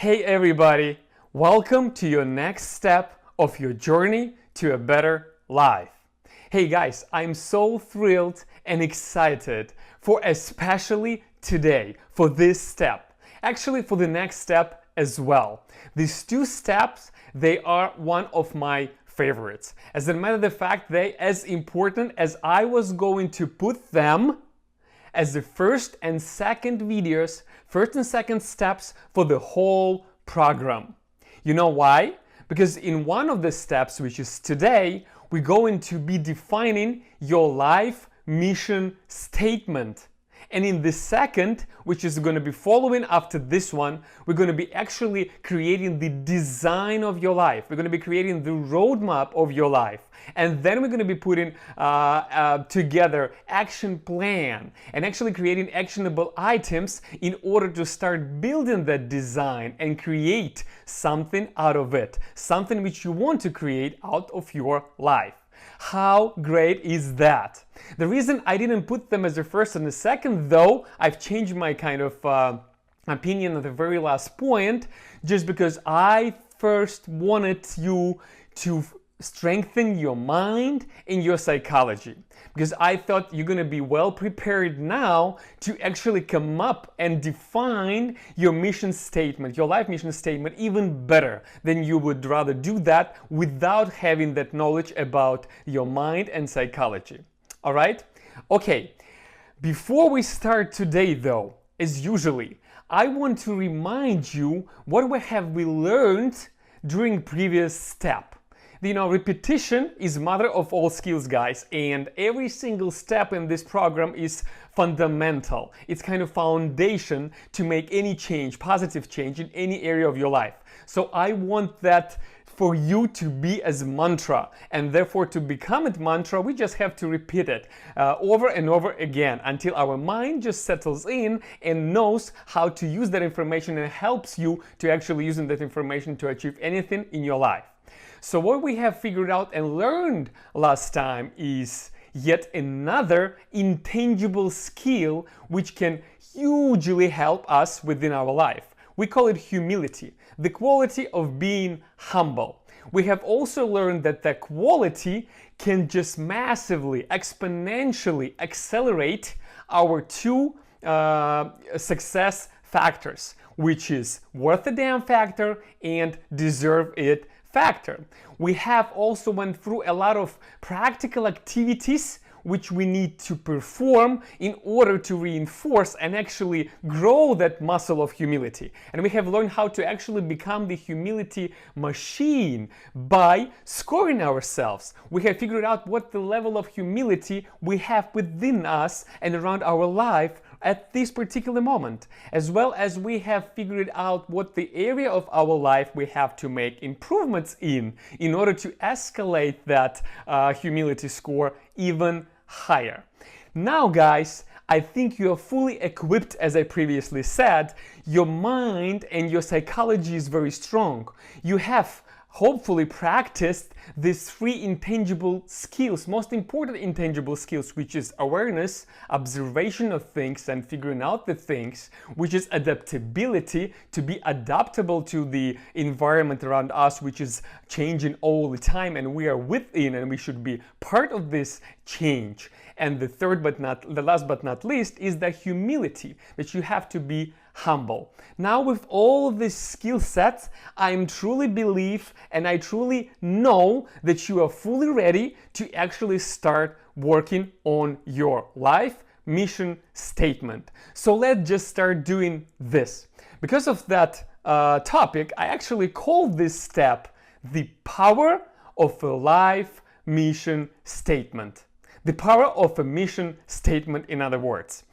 Hey everybody, welcome to your next step of your journey to a better life. Hey guys, I'm so thrilled and excited for especially today for this step. Actually for the next step as well. These two steps, they are one of my favorites. As a matter of fact, they as important as I was going to put them as the first and second videos, first and second steps for the whole program. You know why? Because in one of the steps, which is today, we're going to be defining your life mission statement. And in the second, which is going to be following after this one, we're going to be actually creating the design of your life. We're going to be creating the roadmap of your life. And then we're going to be putting together action plan and actually creating actionable items in order to start building that design and create something out of it. Something which you want to create out of your life. How great is that? The reason I didn't put them as the first and the second, though, I've changed my kind of opinion at the very last point, just because I first wanted you to strengthen your mind and your psychology, because I thought you're going to be well prepared now to actually come up and define your mission statement, your life mission statement, even better than you would rather do that without having that knowledge about your mind and psychology. All right? Okay. Before we start today, though, as usually, I want to remind you what have we learned during previous step. You know, repetition is mother of all skills, guys, and every single step in this program is fundamental. It's kind of foundation to make any change, positive change in any area of your life. So I want that for you to be as mantra, and therefore to become a mantra, we just have to repeat it over and over again until our mind just settles in and knows how to use that information and helps you to actually using that information to achieve anything in your life. So what we have figured out and learned last time is yet another intangible skill which can hugely help us within our life. We call it humility, the quality of being humble. We have also learned that the quality can just massively, exponentially accelerate our two success factors, which is worth the damn factor and deserve it factor. We have also went through a lot of practical activities which we need to perform in order to reinforce and actually grow that muscle of humility. And we have learned how to actually become the humility machine by scoring ourselves. We have figured out what the level of humility we have within us and around our life at this particular moment, as well as we have figured out what the area of our life we have to make improvements in order to escalate that humility score even higher. Now guys, I think you are fully equipped, as I previously said. Your mind and your psychology is very strong. You have hopefully practiced these three intangible skills, most important intangible skills, which is awareness, observation of things and figuring out the things, which is adaptability, to be adaptable to the environment around us, which is changing all the time, and we are within and we should be part of this change. And the last but not least is the humility, that you have to be humble. Now with all of these skill sets, I truly believe and I truly know that you are fully ready to actually start working on your life mission statement. So let's just start doing this. Because of that topic, I actually called this step the power of a life mission statement. The power of a mission statement, in other words.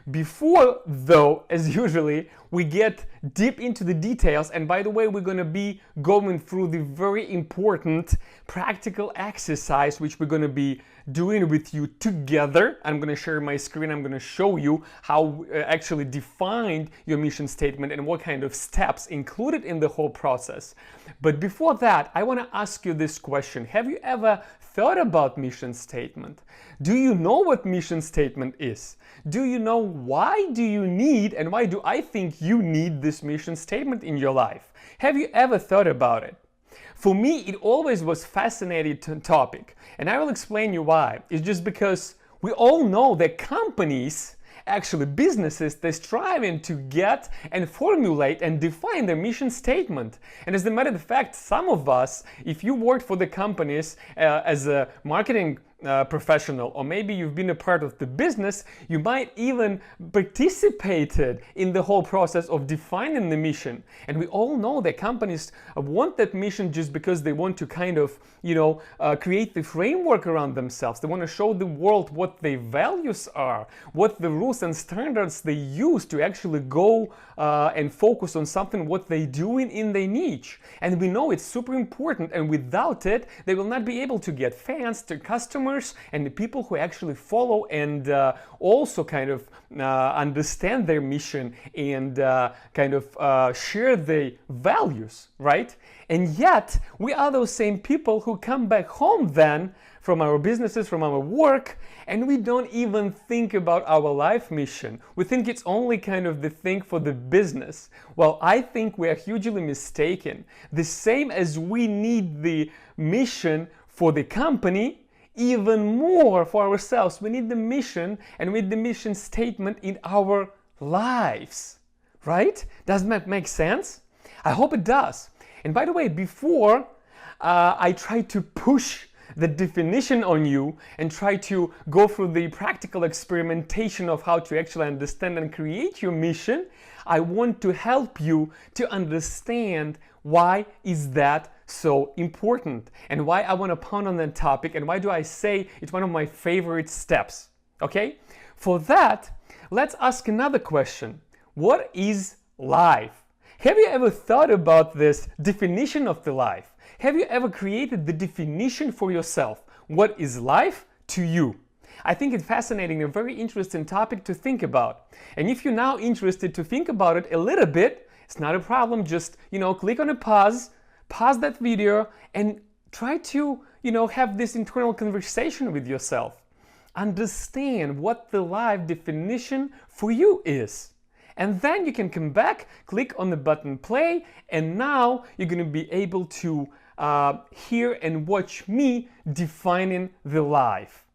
Before, though, as usually, we get deep into the details, and by the way, we're going to be going through the very important practical exercise which we're going to be doing with you together. I'm going to share my screen. I'm going to show you how we actually defined your mission statement and what kind of steps included in the whole process. But before that, I want to ask you this question. Have you ever thought about mission statement? Do you know what mission statement is? Do you know why do you need and why do I think you need this mission statement in your life? Have you ever thought about it? For me, it always was fascinating topic, and I will explain you why. It's just because we all know that companies, actually businesses, they're striving to get and formulate and define their mission statement. And as a matter of fact, some of us, if you worked for the companies as a marketing professional, or maybe you've been a part of the business, you might even participated in the whole process of defining the mission. And we all know that companies want that mission just because they want to kind of, create the framework around themselves. They want to show the world what their values are, what the rules and standards they use to actually go and focus on something, what they're doing in their niche. And we know it's super important, and without it, they will not be able to get fans, to customers, and the people who actually follow and also kind of understand their mission and kind of share their values, right? And yet, we are those same people who come back home then from our businesses, from our work, and we don't even think about our life mission. We think it's only kind of the thing for the business. Well, I think we are hugely mistaken. The same as we need the mission for the company, even more for ourselves. We need the mission and with the mission statement in our lives, right? Does that make sense? I hope it does. And by the way, before I try to push the definition on you and try to go through the practical experimentation of how to actually understand and create your mission, I want to help you to understand why is that so important and why I want to pound on that topic and why do I say it's one of my favorite steps. Okay? For that, let's ask another question. What is life? Have you ever thought about this definition of the life? Have you ever created the definition for yourself? What is life to you? I think it's fascinating, a very interesting topic to think about. And if you're now interested to think about it a little bit, it's not a problem. Just, click on a pause that video and try to, have this internal conversation with yourself. Understand what the life definition for you is. And then you can come back, click on the button play, and now you're going to be able to hear and watch me defining the life.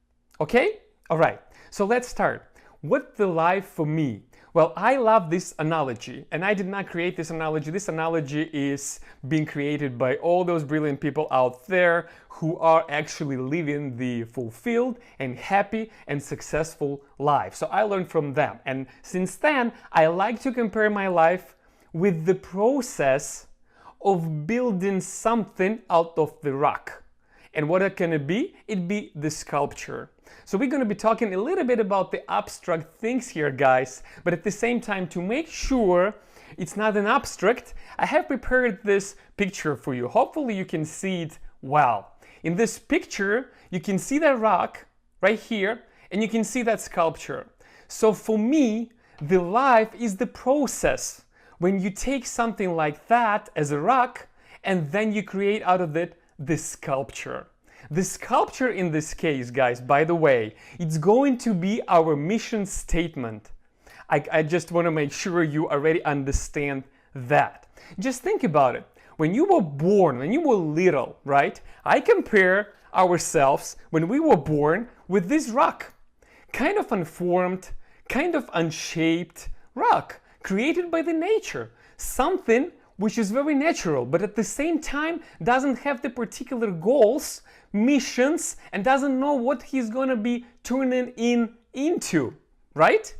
Okay? All right. So let's start. What's the life for me? Well, I love this analogy, and I did not create this analogy. This analogy is being created by all those brilliant people out there who are actually living the fulfilled and happy and successful life. So I learned from them. And since then, I like to compare my life with the process of building something out of the rock. And what can it be? It'd be the sculpture. So we're going to be talking a little bit about the abstract things here, guys, but at the same time, to make sure it's not an abstract, I have prepared this picture for you. Hopefully you can see it well. In this picture, you can see that rock right here, and you can see that sculpture. So for me, the life is the process when you take something like that as a rock, and then you create out of it the sculpture. The sculpture in this case, guys, by the way, it's going to be our mission statement. I just want to make sure you already understand that. Just think about it. When you were born, when you were little, right? I compare ourselves when we were born with this rock. Kind of unformed, kind of unshaped rock created by the nature. Something which is very natural, but at the same time doesn't have the particular goals, missions, and doesn't know what he's going to be turning into, right?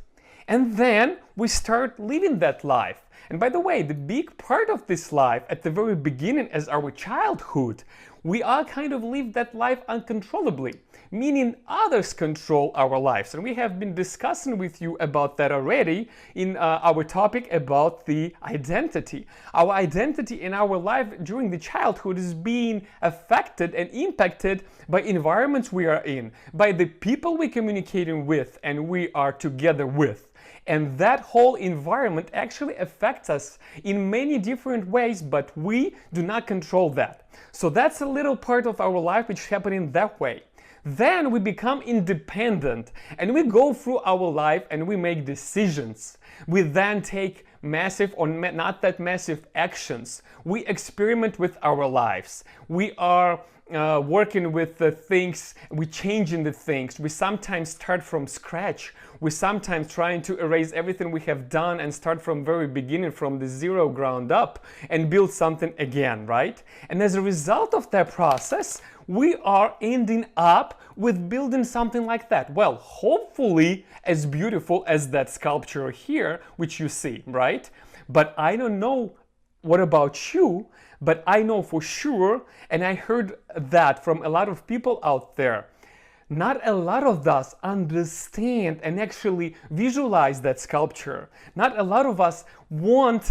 And then we start living that life. And by the way, the big part of this life at the very beginning as our childhood, we all kind of live that life uncontrollably, meaning others control our lives. And we have been discussing with you about that already in our topic about the identity. Our identity in our life during the childhood is being affected and impacted by environments we are in, by the people we're communicating with and we are together with. And that whole environment actually affects us in many different ways, but we do not control that. So that's a little part of our life which is happening that way. Then we become independent and we go through our life and we make decisions. We then take massive or not that massive actions. We experiment with our lives. We are working with the things, we changing the things. We sometimes start from scratch. We sometimes trying to erase everything we have done and start from very beginning, from the zero ground up and build something again, right? And as a result of that process, we are ending up with building something like that. Well, hopefully as beautiful as that sculpture here, which you see, right? But I don't know what about you, but I know for sure, and I heard that from a lot of people out there, not a lot of us understand and actually visualize that sculpture. Not a lot of us know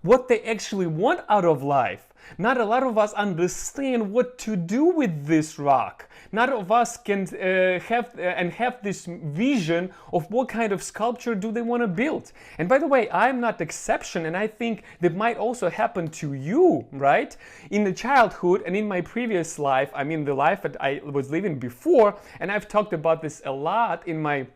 what they actually want out of life. Not a lot of us understand what to do with this rock. Not all of us can have this vision of what kind of sculpture do they want to build. And by the way, I'm not the exception, and I think that might also happen to you, right? In the childhood and in my previous life, I mean the life that I was living before, and I've talked about this a lot in my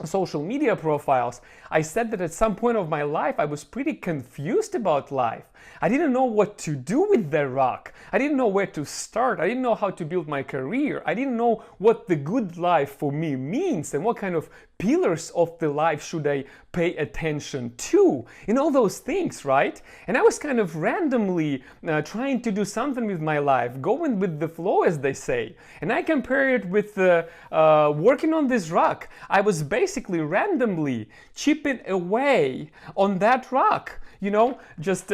social media profiles, I said that at some point of my life I was pretty confused about life. I didn't know what to do with the rock. I didn't know where to start. I didn't know how to build my career. I didn't know what the good life for me means and what kind of pillars of the life should I pay attention to, and all those things, right? And I was kind of randomly trying to do something with my life, going with the flow, as they say. And I compare it with working on this rock. I was basically randomly chipping away on that rock, you know, just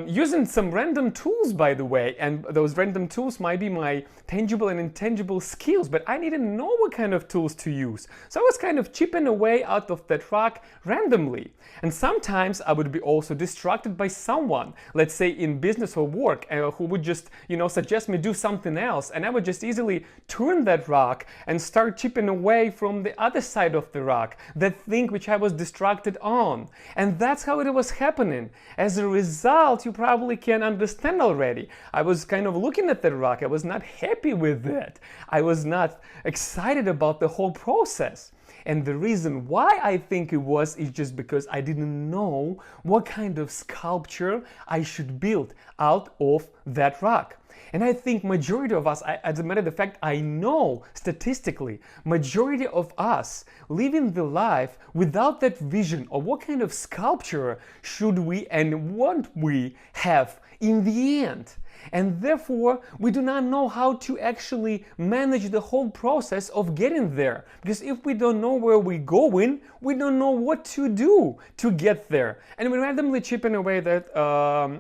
using some random tools, by the way, and those random tools might be my tangible and intangible skills, but I didn't know what kind of tools to use. So I was kind of chipping away out of that rock randomly. And sometimes I would be also distracted by someone, let's say in business or work, who would just, you know, suggest me do something else, and I would just easily turn that rock and start chipping away from the other side of the rock, that thing which I was distracted on. And that's how it was happening. As a result, you probably can understand already. I was kind of looking at that rock. I was not happy with it. I was not excited about the whole process. And the reason why I think it was is just because I didn't know what kind of sculpture I should build out of that rock. And I think majority of us, as a matter of fact, I know statistically, majority of us living the life without that vision of what kind of sculpture should we and want we have in the end. And therefore, we do not know how to actually manage the whole process of getting there. Because if we don't know where we're going, we don't know what to do to get there. And we're randomly chipping away that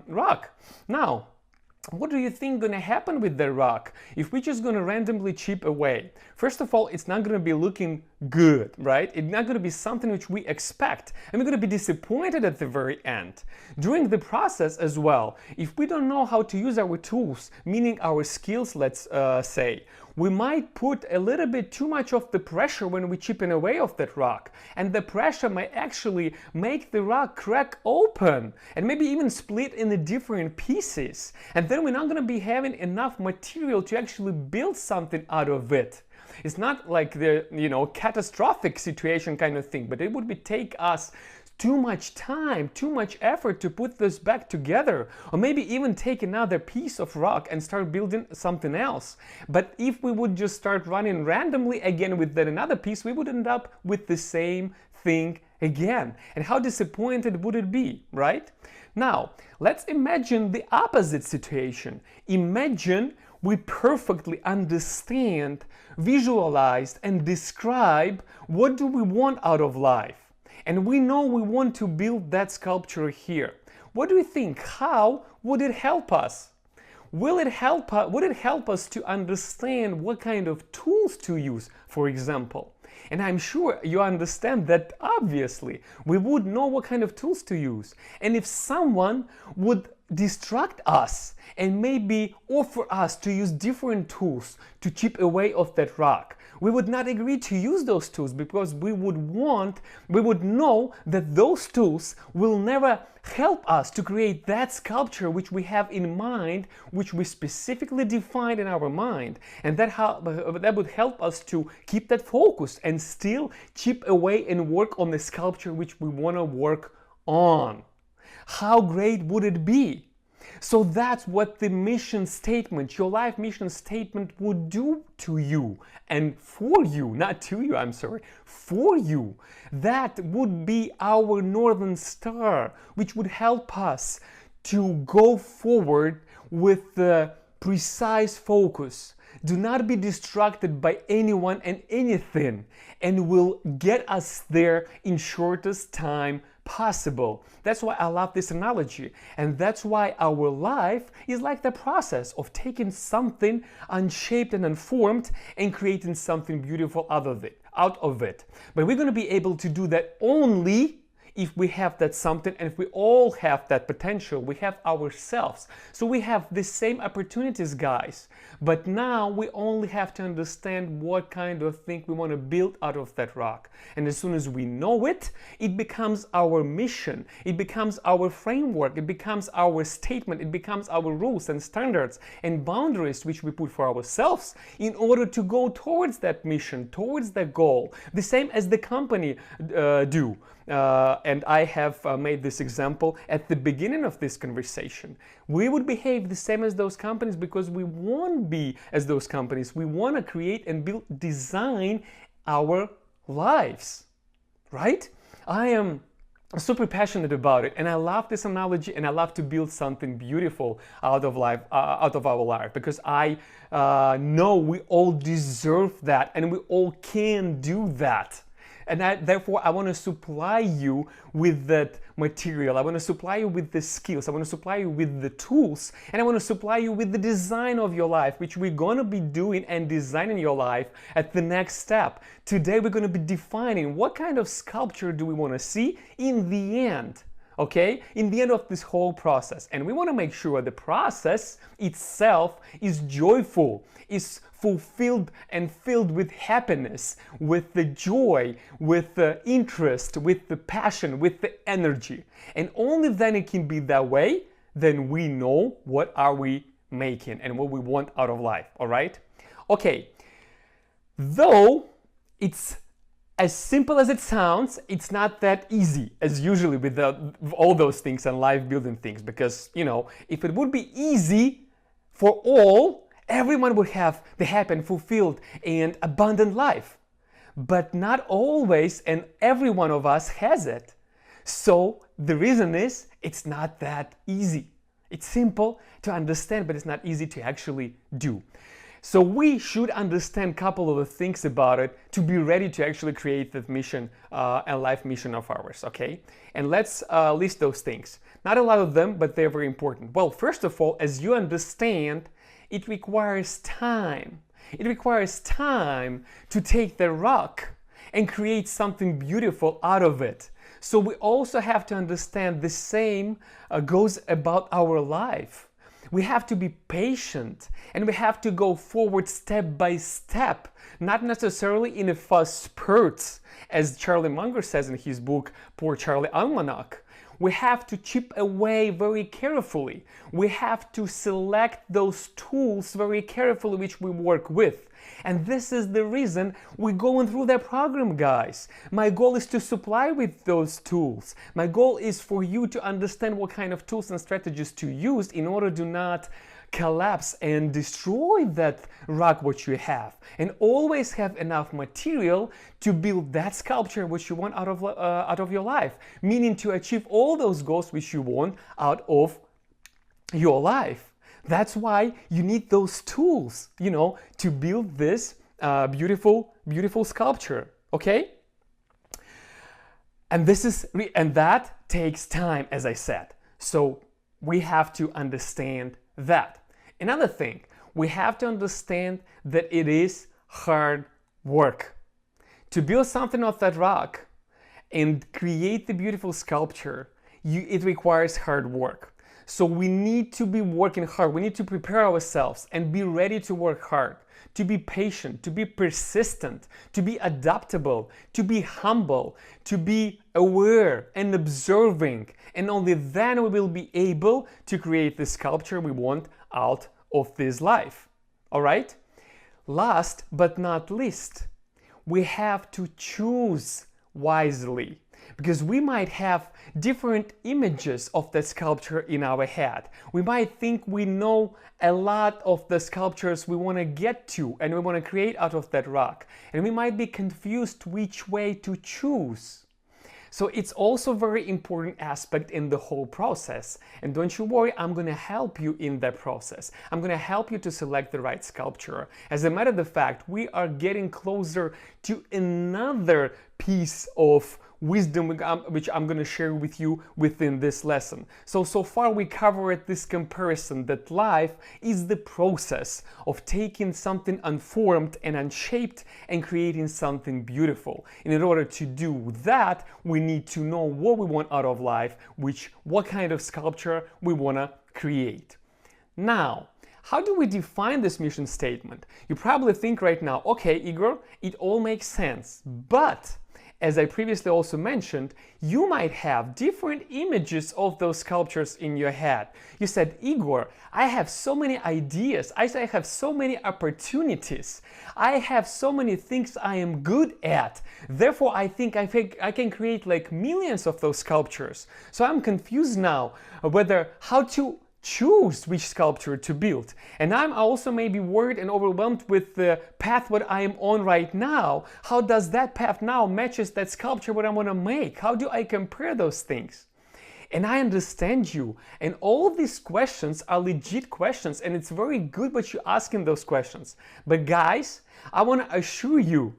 rock. Now, what do you think going to happen with the rock if we're just going to randomly chip away? First of all, it's not going to be looking good, right? It's not going to be something which we expect, and we're going to be disappointed at the very end. During the process as well, if we don't know how to use our tools, meaning our skills, let's say, we might put a little bit too much of the pressure when we're chipping away off that rock, and the pressure might actually make the rock crack open and maybe even split into different pieces, and then we're not going to be having enough material to actually build something out of it. It's not like the, you know, catastrophic situation kind of thing, but it would take us too much time, too much effort to put this back together, or maybe even take another piece of rock and start building something else. But if we would just start running randomly again with that another piece, we would end up with the same thing again. And how disappointed would it be, right? Now, let's imagine the opposite situation. Imagine we perfectly understand, visualize, and describe what do we want out of life. And we know we want to build that sculpture here. What do you think? How would it help us? Would it help us to understand what kind of tools to use, for example? And I'm sure you understand that obviously we would know what kind of tools to use. And if someone would distract us and maybe offer us to use different tools to chip away off that rock, we would not agree to use those tools because we would know that those tools will never help us to create that sculpture which we have in mind, which we specifically defined in our mind. And that would help us to keep that focus and still chip away and work on the sculpture which we want to work on. How great would it be? So that's what the mission statement, your life mission statement, would do to you and for you, not to you, I'm sorry, for you. That would be our Northern Star, which would help us to go forward with the precise focus. Do not be distracted by anyone and anything, and will get us there in shortest time possible. That's why I love this analogy, and that's why our life is like the process of taking something unshaped and unformed and creating something beautiful out of it. But we're going to be able to do that only if we have that something, and if we all have that potential, we have ourselves. So we have the same opportunities, guys. But now we only have to understand what kind of thing we want to build out of that rock. And as soon as we know it, it becomes our mission. It becomes our framework. It becomes our statement. It becomes our rules and standards and boundaries which we put for ourselves in order to go towards that mission, towards that goal. The same as the company do. And I have made this example at the beginning of this conversation. We would behave the same as those companies because we won't be as those companies. We want to create and build, design our lives, right? I am super passionate about it, and I love this analogy, and I love to build something beautiful out of our life, because I know we all deserve that, and we all can do that. And therefore, I want to supply you with that material. I want to supply you with the skills. I want to supply you with the tools. And I want to supply you with the design of your life, which we're going to be doing and designing your life at the next step. Today, we're going to be defining what kind of sculpture do we want to see in the end. Okay, in the end of this whole process. And we want to make sure the process itself is joyful, is fulfilled and filled with happiness, with the joy, with the interest, with the passion, with the energy. And only then it can be that way, then we know what are we making and what we want out of life, all right? Okay, though it's as simple as it sounds, it's not that easy as usually with all those things and life building things, because, you know, if it would be easy for all, everyone would have the happy and fulfilled and abundant life. But not always, and every one of us has it. So the reason is it's not that easy. It's simple to understand, but it's not easy to actually do. So we should understand a couple of the things about it to be ready to actually create that mission and life mission of ours, okay? And let's list those things. Not a lot of them, but they're very important. Well, first of all, as you understand, it requires time. It requires time to take the rock and create something beautiful out of it. So we also have to understand the same goes about our life. We have to be patient, and we have to go forward step by step, not necessarily in a fast spurt, as Charlie Munger says in his book, Poor Charlie Almanac. We have to chip away very carefully. We have to select those tools very carefully which we work with. And this is the reason we're going through that program, guys. My goal is to supply with those tools. My goal is for you to understand what kind of tools and strategies to use in order to not collapse and destroy that rock what you have, and always have enough material to build that sculpture which you want out of your life, meaning to achieve all those goals which you want out of your life. That's why you need those tools, you know, to build this beautiful sculpture, okay? And that takes time, as I said. So we have to understand that. Another thing, we have to understand that it is hard work. To build something off that rock and create the beautiful sculpture, it requires hard work. So we need to be working hard. We need to prepare ourselves and be ready to work hard, to be patient, to be persistent, to be adaptable, to be humble, to be aware and observing. And only then we will be able to create the sculpture we want out of this life. All right? Last but not least, we have to choose wisely, because we might have different images of the sculpture in our head. We might think we know a lot of the sculptures we want to get to and we want to create out of that rock, and we might be confused which way to choose. So it's also a very important aspect in the whole process. And don't you worry, I'm going to help you in that process. I'm going to help you to select the right sculpture. As a matter of fact, we are getting closer to another piece of wisdom which I'm going to share with you within this lesson. So far we covered this comparison that life is the process of taking something unformed and unshaped and creating something beautiful. And in order to do that, we need to know what we want out of life, what kind of sculpture we want to create. Now, how do we define this mission statement? You probably think right now, okay, Igor, it all makes sense, but as I previously also mentioned, you might have different images of those sculptures in your head. You said, Igor, I have so many ideas, I have so many opportunities, I have so many things I am good at, therefore I think I can create like millions of those sculptures. So I'm confused now whether how to choose which sculpture to build. And I'm also maybe worried and overwhelmed with the path what I am on right now. How does that path now matches that sculpture what I want to make? How do I compare those things? And I understand you. And all of these questions are legit questions, and it's very good what you're asking those questions. But guys, I want to assure you,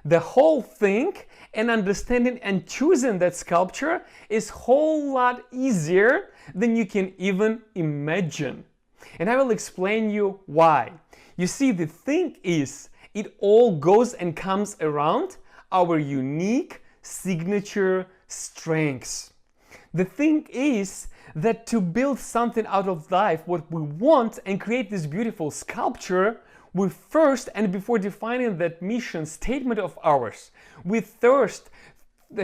the whole thing and understanding and choosing that sculpture is a whole lot easier than you can even imagine. And I will explain you why. You see, the thing is, it all goes and comes around our unique signature strengths. The thing is that to build something out of life, what we want, and create this beautiful sculpture, we first, and before defining that mission statement of ours, we first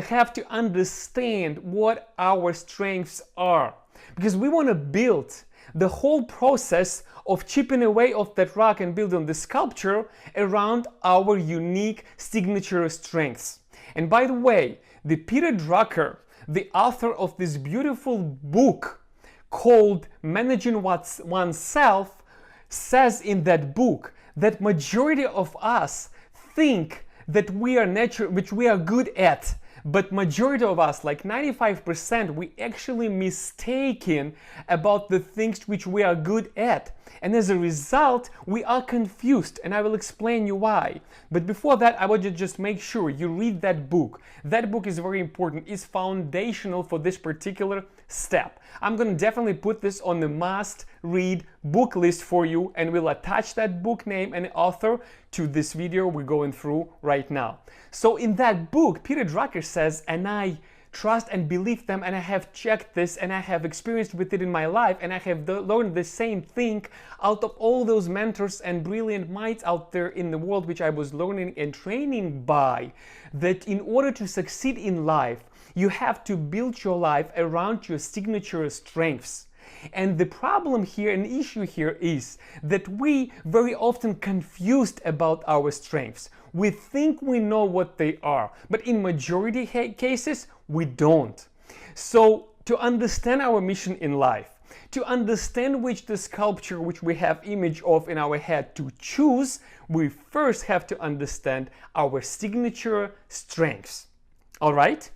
have to understand what our strengths are. Because we want to build the whole process of chipping away off that rock and building the sculpture around our unique signature strengths. And by the way, the Peter Drucker, the author of this beautiful book called Managing Oneself, says in that book that majority of us think that we are which we are good at, but majority of us, like 95%, we actually mistaken about the things which we are good at. And as a result, we are confused, and I will explain you why. But before that, I want you to just make sure you read that book. That book is very important, it's foundational for this particular step. I'm going to definitely put this on the must-read book list for you, and we'll attach that book name and author to this video we're going through right now. So in that book, Peter Drucker says, and I trust and believe them, and I have checked this, and I have experienced with it in my life, and I have learned the same thing out of all those mentors and brilliant minds out there in the world which I was learning and training by, that in order to succeed in life, you have to build your life around your signature strengths. And the problem here, an issue here, is that we very often confused about our strengths. We think we know what they are, but in majority cases, we don't. So to understand our mission in life, to understand which the sculpture which we have image of in our head to choose, we first have to understand our signature strengths. All right?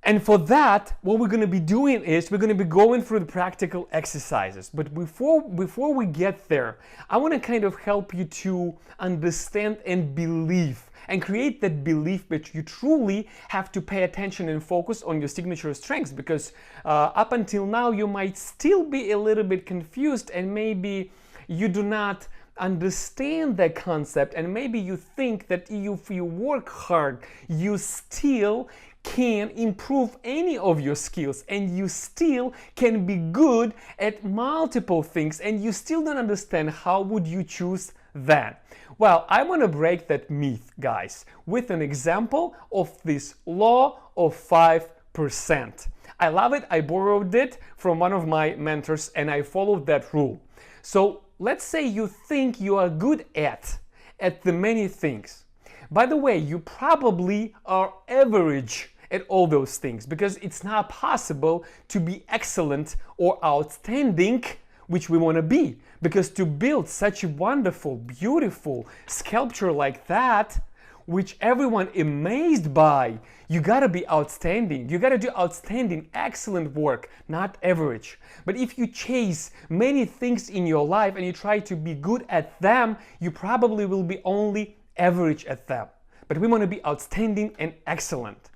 And for that, what we're going to be doing is we're going to be going through the practical exercises. But before we get there, I want to kind of help you to understand and believe and create that belief that you truly have to pay attention and focus on your signature strengths, because up until now you might still be a little bit confused, and maybe you do not understand that concept, and maybe you think that if you work hard you still can improve any of your skills, and you still can be good at multiple things, and you still don't understand how would you choose that. Well, I want to break that myth, guys, with an example of this law of 5%. I love it. I borrowed it from one of my mentors and I followed that rule. So let's say you think you are good at the many things. By the way, you probably are average at all those things, because it's not possible to be excellent or outstanding, which we want to be. Because to build such a wonderful, beautiful sculpture like that, which everyone amazed by, you gotta be outstanding. You gotta do outstanding, excellent work, not average. But if you chase many things in your life and you try to be good at them, you probably will be only average at them. But we want to be outstanding and excellent.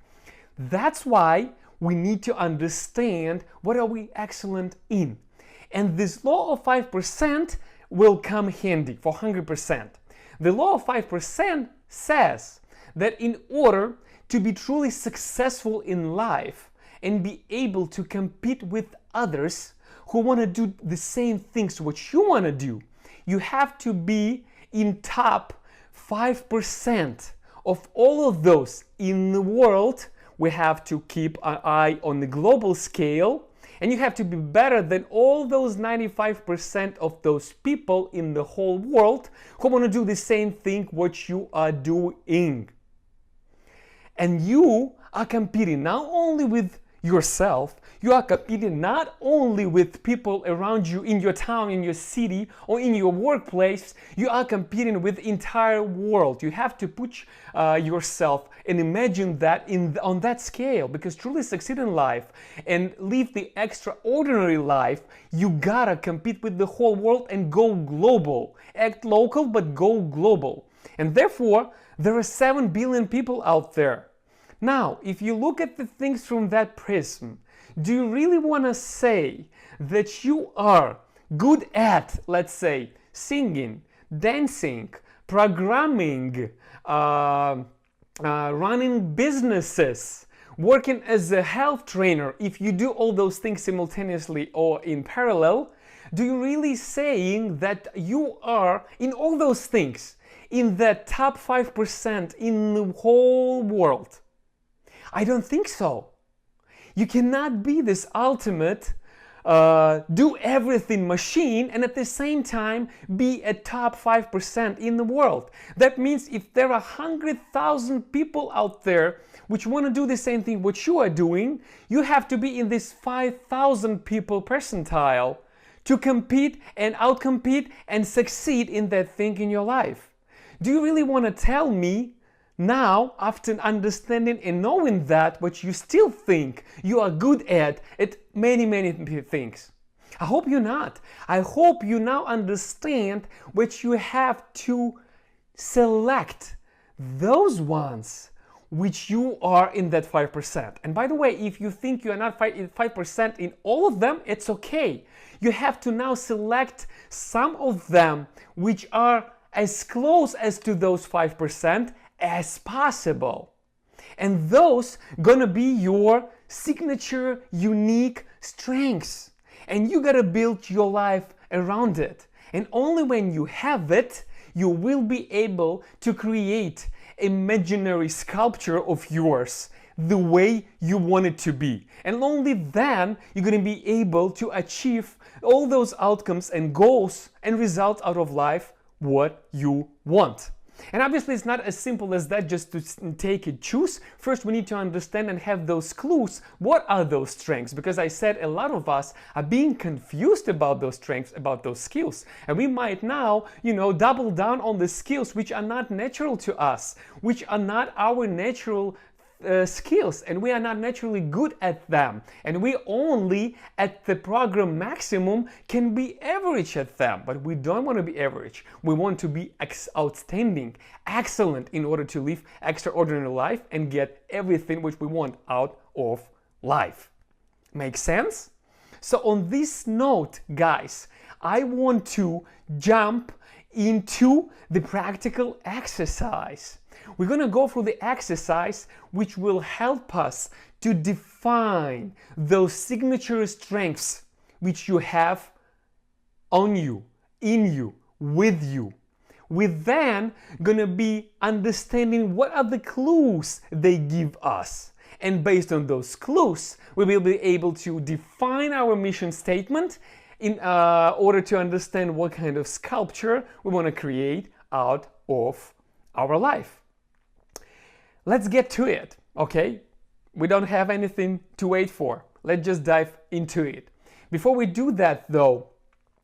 That's why we need to understand what are we excellent in. And this law of 5% will come handy for 100%. The law of 5% says that in order to be truly successful in life and be able to compete with others who want to do the same things what you want to do, you have to be in top 5% of all of those in the world. We have to keep an eye on the global scale, and you have to be better than all those 95% of those people in the whole world who want to do the same thing what you are doing. And you are competing not only with yourself, you are competing not only with people around you in your town, in your city, or in your workplace, you are competing with the entire world. You have to put yourself and imagine that on that scale, because truly succeed in life and live the extraordinary life, you gotta compete with the whole world and go global. Act local, but go global. And therefore, there are 7 billion people out there. Now, if you look at the things from that prism, do you really want to say that you are good at, let's say, singing, dancing, programming, running businesses, working as a health trainer? If you do all those things simultaneously or in parallel, do you really saying that you are in all those things in the top 5% in the whole world? I don't think so. You cannot be this ultimate do everything machine and at the same time be a top 5% in the world. That means if there are 100,000 people out there which want to do the same thing what you are doing, you have to be in this 5,000 people percentile to compete and outcompete and succeed in that thing in your life. Do you really want to tell me now, after understanding and knowing that, what you still think you are good at many things? I hope you're not. I hope you now understand what you have to select those ones which you are in that 5%. And by the way, if you think you are not 5% in all of them, it's okay. You have to now select some of them which are as close as to those 5% as possible. And those gonna be your signature, unique strengths. And you gotta build your life around it. And only when you have it, you will be able to create imaginary sculpture of yours the way you want it to be. And only then you're gonna be able to achieve all those outcomes and goals and results out of life what you want. And obviously it's not as simple as that, just to take and choose. First we need to understand and have those clues. What are those strengths? Because I said a lot of us are being confused about those strengths, about those skills. And we might now, double down on the skills which are not natural to us, which are not our natural skills and we are not naturally good at them, and we only at the program maximum can be average at them. But we don't want to be average. We want to be outstanding, excellent, in order to live extraordinary life and get everything which we want out of life. Make sense? So on this note, guys, I want to jump into the practical exercise. We're going to go through the exercise which will help us to define those signature strengths which you have on you, in you, with you. We're then going to be understanding what are the clues they give us. And based on those clues, we will be able to define our mission statement in order to understand what kind of sculpture we want to create out of our life. Let's get to it, okay? We don't have anything to wait for. Let's just dive into it. Before we do that, though,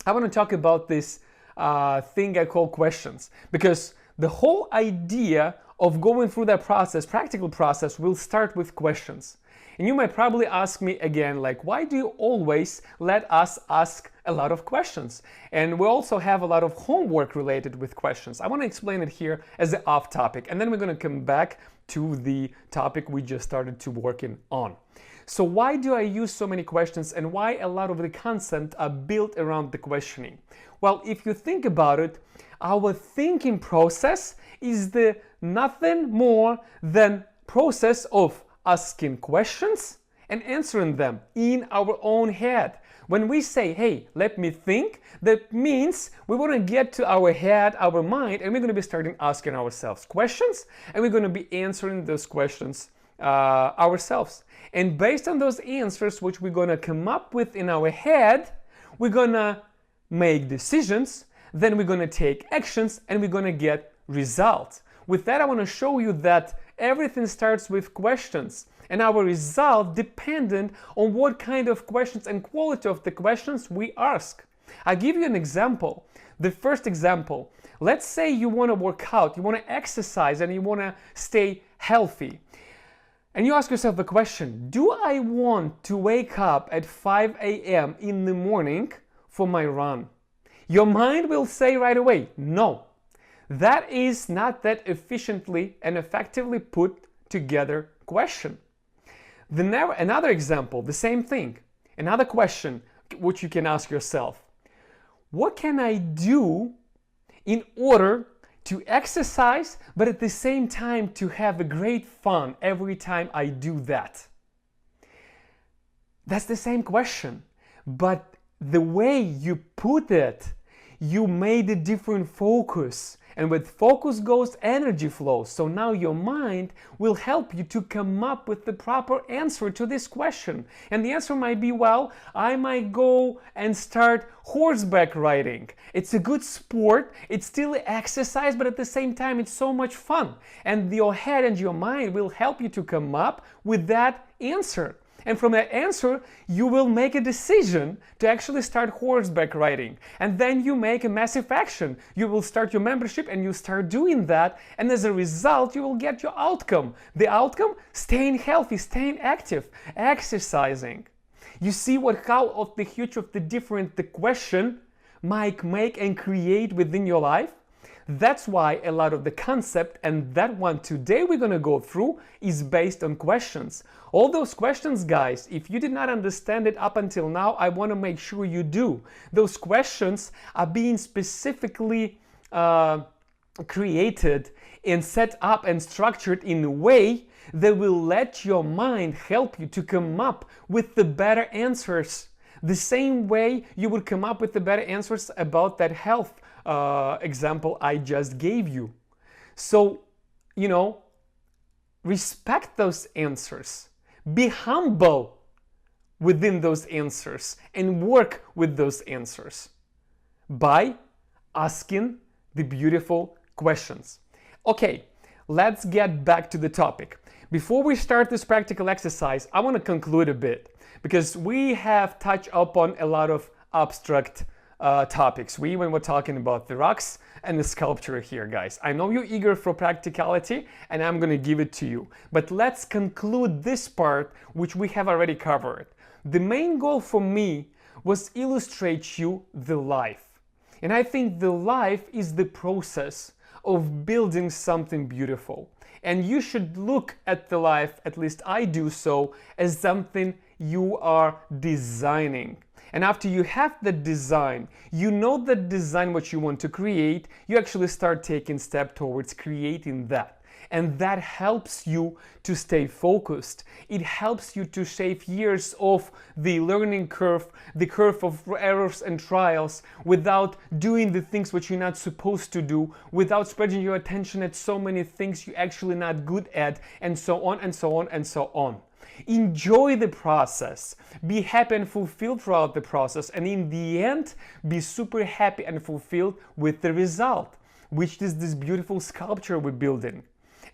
I want to talk about this thing I call questions, because the whole idea of going through that process, practical process, will start with questions. And you might probably ask me again, like, why do you always let us ask a lot of questions? And we also have a lot of homework related with questions. I want to explain it here as an off topic, and then we're going to come back to the topic we just started to working on. So why do I use so many questions, and why a lot of the content are built around the questioning? Well, if you think about it, our thinking process is the nothing more than process of asking questions and answering them in our own head. When we say, hey, let me think, that means we want to get to our head, our mind, and we're going to be starting asking ourselves questions, and we're going to be answering those questions ourselves. And based on those answers, which we're going to come up with in our head, we're going to make decisions, then we're going to take actions, and we're going to get results. With that, I want to show you that everything starts with questions, and our result dependent on what kind of questions and quality of the questions we ask. I'll give you an example. The first example, let's say you want to work out, you want to exercise, and you want to stay healthy. And you ask yourself the question, do I want to wake up at 5 a.m. in the morning for my run? Your mind will say right away, no. That is not that efficiently and effectively put together question. Another example, the same thing. Another question which you can ask yourself. What can I do in order to exercise, but at the same time to have a great fun every time I do that? That's the same question, but the way you put it, you made a different focus. And with focus goes energy flow. So now your mind will help you to come up with the proper answer to this question. And the answer might be, well, I might go and start horseback riding. It's a good sport, it's still exercise, but at the same time it's so much fun. And your head and your mind will help you to come up with that answer. And from that answer, you will make a decision to actually start horseback riding. And then you make a massive action. You will start your membership and you start doing that. And as a result, you will get your outcome. The outcome? Staying healthy, staying active, exercising. You see how of the huge of the different the question might make and create within your life? That's why a lot of the concept, and that one today we're going to go through, is based on questions. All those questions, guys, if you did not understand it up until now, I want to make sure you do. Those questions are being specifically created and set up and structured in a way that will let your mind help you to come up with the better answers. The same way you would come up with the better answers about that health example I just gave you. So, respect those answers. Be humble within those answers and work with those answers by asking the beautiful questions. Okay, let's get back to the topic. Before we start this practical exercise, I want to conclude a bit because we have touched upon a lot of abstract topics. When we're talking about the rocks and a sculpture here, guys. I know you're eager for practicality, and I'm gonna give it to you. But let's conclude this part, which we have already covered. The main goal for me was illustrate you the life. And I think the life is the process of building something beautiful. And you should look at the life, at least I do so, as something you are designing. And after you have the design, you know the design what you want to create, you actually start taking steps towards creating that. And that helps you to stay focused. It helps you to shave years off the learning curve, the curve of errors and trials, without doing the things which you're not supposed to do, without spreading your attention at so many things you're actually not good at, and so on and so on and so on. Enjoy the process, be happy and fulfilled throughout the process, and in the end, be super happy and fulfilled with the result, which is this beautiful sculpture we're building.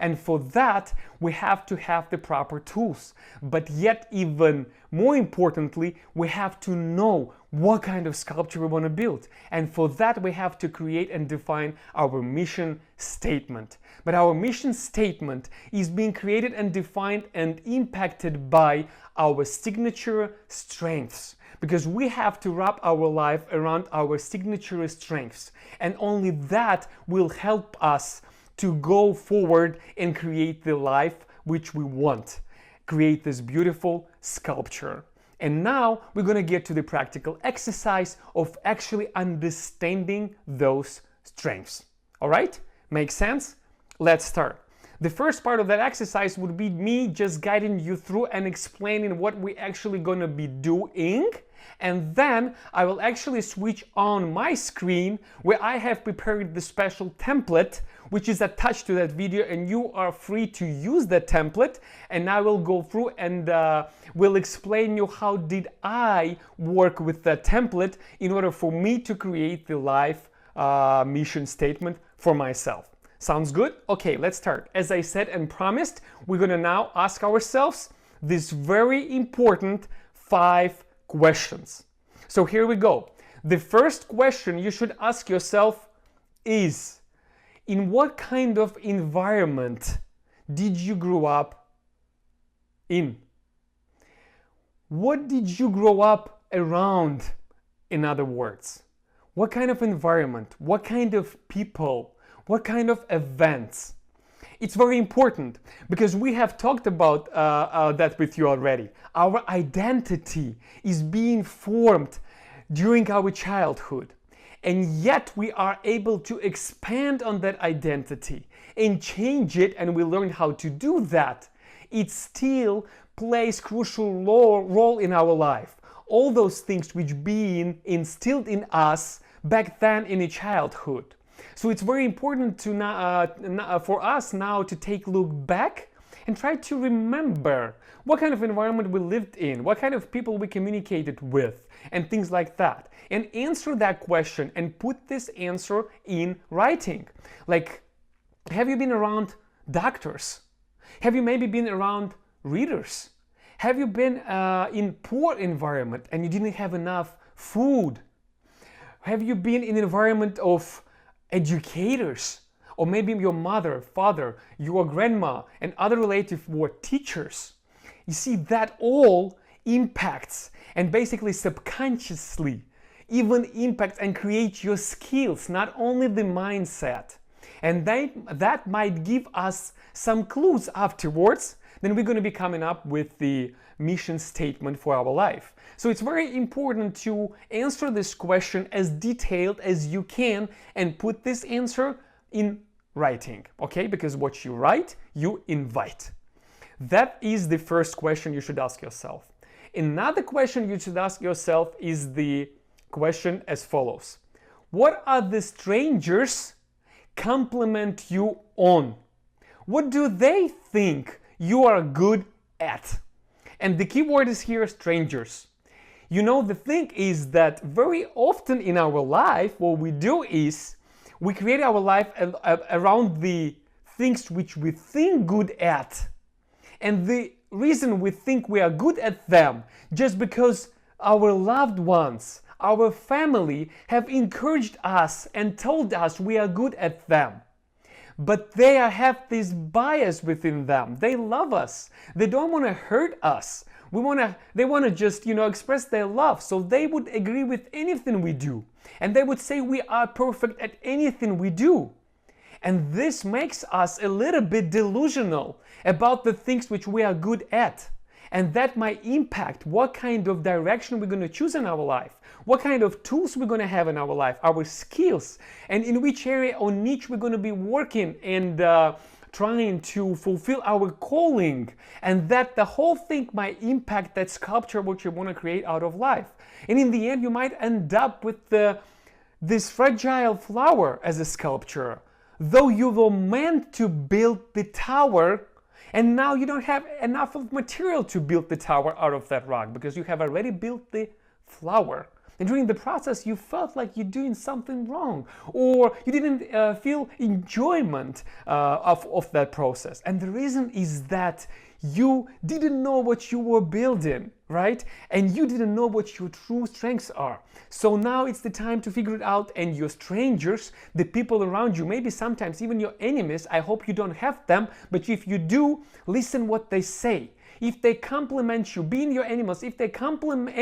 And for that, we have to have the proper tools. But yet, even more importantly, we have to know what kind of sculpture we want to build. And for that, we have to create and define our mission statement. But our mission statement is being created and defined and impacted by our signature strengths. Because we have to wrap our life around our signature strengths. And only that will help us to go forward and create the life which we want. Create this beautiful sculpture. And now we're going to get to the practical exercise of actually understanding those strengths. All right? Makes sense? Let's start. The first part of that exercise would be me just guiding you through and explaining what we're actually going to be doing. And then I will actually switch on my screen where I have prepared the special template which is attached to that video, and you are free to use that template. And I will go through and will explain you how did I work with that template in order for me to create the life mission statement for myself. Sounds good? Okay, let's start. As I said and promised, we're gonna now ask ourselves this very important 5 questions. So here we go. The first question you should ask yourself is, in what kind of environment did you grow up in? What did you grow up around, in other words? What kind of environment? What kind of people? What kind of events? It's very important because we have talked about that with you already. Our identity is being formed during our childhood. And yet we are able to expand on that identity and change it, and we learn how to do that. It still plays crucial role in our life. All those things which being instilled in us back then in a childhood. So it's very important to for us now to take a look back and try to remember what kind of environment we lived in, what kind of people we communicated with, and things like that. And answer that question and put this answer in writing. Like, have you been around doctors? Have you maybe been around readers? Have you been in poor environment and you didn't have enough food? Have you been in an environment of educators? Or maybe your mother, father, your grandma, and other relatives were teachers. You see, that all impacts and basically subconsciously even impacts and creates your skills, not only the mindset. And that might give us some clues afterwards. Then we're going to be coming up with the mission statement for our life. So it's very important to answer this question as detailed as you can and put this answer in writing, okay? Because what you write, you invite. That is the first question you should ask yourself. Another question you should ask yourself is the question as follows. What are the strangers compliment you on? What do they think you are good at? And the key word is here, strangers. You know, the thing is that very often in our life, what we do is we create our life around the things which we think good at. And the reason we think we are good at them, just because our loved ones, our family have encouraged us and told us we are good at them. But they have this bias within them. They love us. They don't want to hurt us. They want to just, express their love. So they would agree with anything we do. And they would say we are perfect at anything we do. And this makes us a little bit delusional about the things which we are good at. And that might impact what kind of direction we're going to choose in our life, what kind of tools we're going to have in our life, our skills, and in which area or niche we're going to be working and trying to fulfill our calling. And that the whole thing might impact that sculpture which you want to create out of life. And in the end, you might end up with this fragile flower as a sculpture, though you were meant to build the tower. And now you don't have enough of material to build the tower out of that rock because you have already built the flower. And during the process, you felt like you're doing something wrong, or you didn't feel enjoyment of that process. And the reason is that you didn't know what you were building, right? And you didn't know what your true strengths are. So now it's the time to figure it out, and your strangers, the people around you, maybe sometimes even your enemies, I hope you don't have them, but if you do, listen what they say. If they compliment you, being your enemies, if they compliment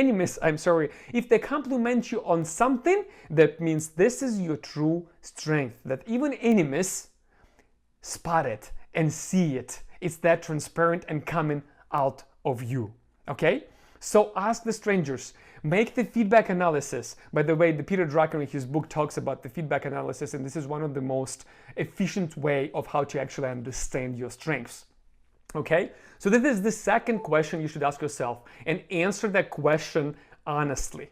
you on something, that means this is your true strength, that even enemies spot it and see it. It's that transparent and coming out of you. Okay? So ask the strangers, make the feedback analysis. By the way, Peter Drucker in his book talks about the feedback analysis, and this is one of the most efficient way of how to actually understand your strengths. Okay? So this is the second question you should ask yourself, and answer that question honestly.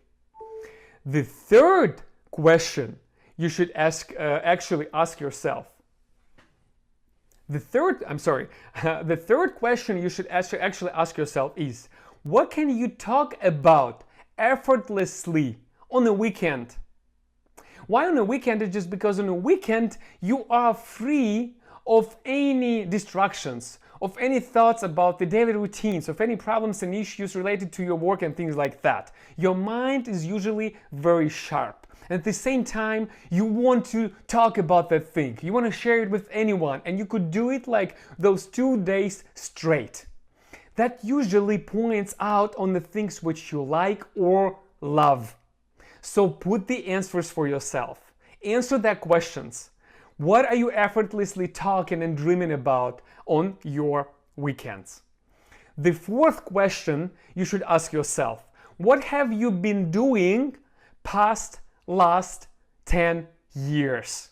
The third question you should actually ask yourself. The third question you should actually ask yourself is, what can you talk about effortlessly on a weekend? Why on a weekend? It's just because on a weekend you are free of any distractions, of any thoughts about the daily routines, of any problems and issues related to your work and things like that. Your mind is usually very sharp. And at the same time, you want to talk about that thing. You want to share it with anyone, and you could do it like those 2 days straight. That usually points out on the things which you like or love. So put the answers for yourself. Answer that questions. What are you effortlessly talking and dreaming about on your weekends? The fourth question you should ask yourself, what have you been doing last 10 years?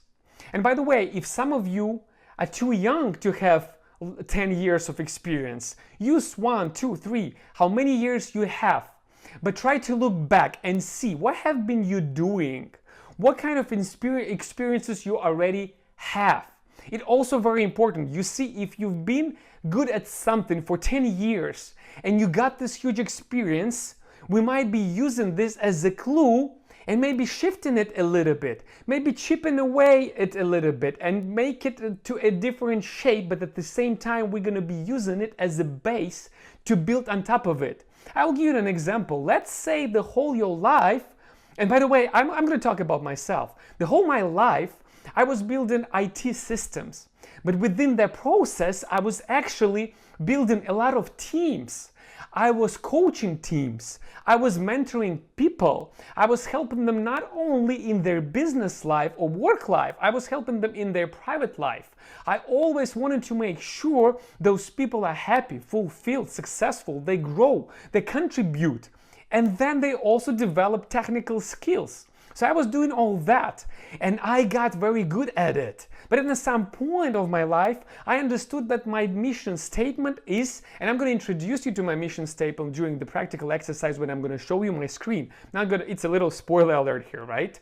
And by the way, if some of you are too young to have 10 years of experience, use 1, 2, 3, how many years you have. But try to look back and see what have been you doing, what kind of experiences you already have. It's also very important. You see, if you've been good at something for 10 years and you got this huge experience, we might be using this as a clue and maybe shifting it a little bit, maybe chipping away it a little bit and make it to a different shape, but at the same time we're going to be using it as a base to build on top of it. I'll give you an example. Let's say the whole your life, and by the way, I'm going to talk about myself. The whole my life, I was building IT systems, but within that process, I was actually building a lot of teams. I was coaching teams. I was mentoring people. I was helping them not only in their business life or work life, I was helping them in their private life. I always wanted to make sure those people are happy, fulfilled, successful, they grow, they contribute, and then they also develop technical skills. So I was doing all that, and I got very good at it. But at some point of my life, I understood that my mission statement is, and I'm going to introduce you to my mission statement during the practical exercise when I'm going to show you my screen. It's a little spoiler alert here, right?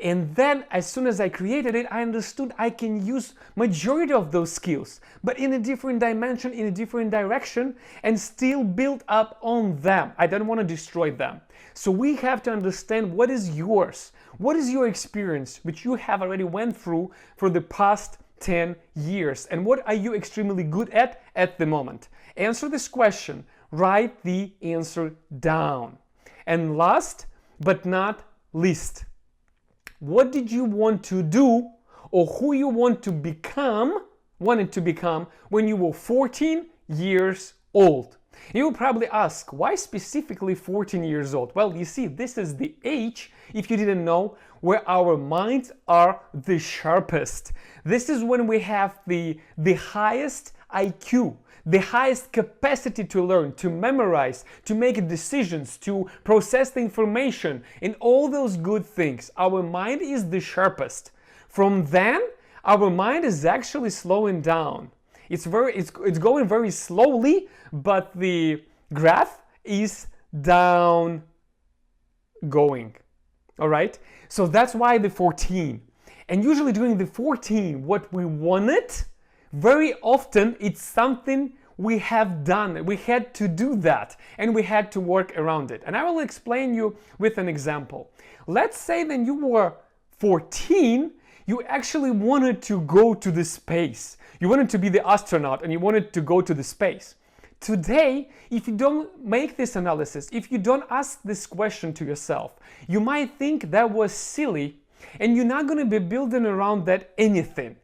And then as soon as I created it, I understood I can use majority of those skills, but in a different dimension, in a different direction, and still build up on them. I don't want to destroy them. So we have to understand what is yours. What is your experience, which you have already went through for the past 10 years? And what are you extremely good at the moment? Answer this question. Write the answer down. And last, but not least, what did you want to do or who you wanted to become when you were 14 years old? You will probably ask, why specifically 14 years old? Well, you see, this is the age, if you didn't know, where our minds are the sharpest. This is when we have the highest IQ, the highest capacity to learn, to memorize, to make decisions, to process the information, and all those good things. Our mind is the sharpest. From then, our mind is actually slowing down. It's going very slowly, but the graph is down going. All right? So that's why the 14. And usually during the 14, what we wanted, very often it's something we have done. We had to do that and we had to work around it. And I will explain you with an example. Let's say that you were 14, you actually wanted to go to the space. You wanted to be the astronaut and you wanted to go to the space. Today, if you don't make this analysis, if you don't ask this question to yourself, you might think that was silly and you're not going to be building around that anything.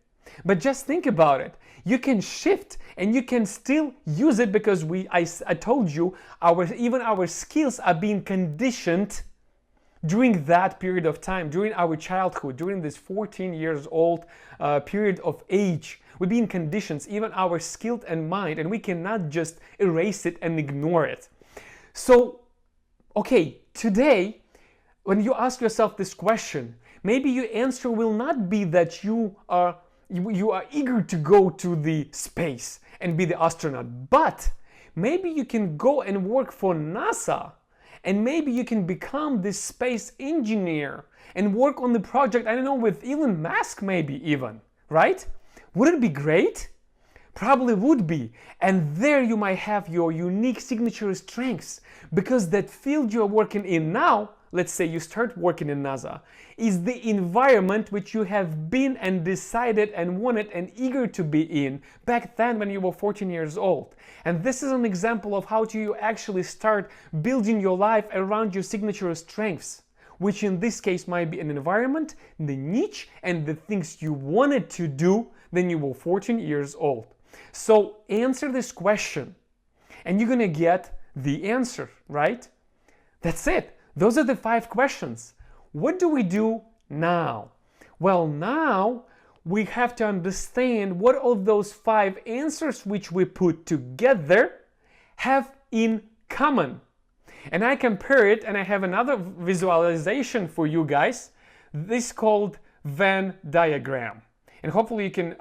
But just think about it. You can shift and you can still use it because I told you, even our skills are being conditioned during that period of time, during our childhood, during this 14 years old period of age. We're being conditioned, even our skilled and mind, and we cannot just erase it and ignore it. So, okay, today, when you ask yourself this question, maybe your answer will not be that you are eager to go to the space and be the astronaut, but maybe you can go and work for NASA, and maybe you can become this space engineer and work on the project, I don't know, with Elon Musk maybe even, right? Wouldn't it be great? Probably would be. And there you might have your unique signature strengths, because that field you're working in now, let's say you start working in NASA, is the environment which you have been and decided and wanted and eager to be in back then when you were 14 years old. And this is an example of how you actually start building your life around your signature strengths, which in this case might be an environment, the niche, and the things you wanted to do when you were 14 years old. So answer this question and you're gonna get the answer, right? That's it. Those are the 5 questions. What do we do now? Well, now we have to understand what of those 5 answers which we put together have in common. And I compare it, and I have another visualization for you guys. This is called Venn diagram. And hopefully you can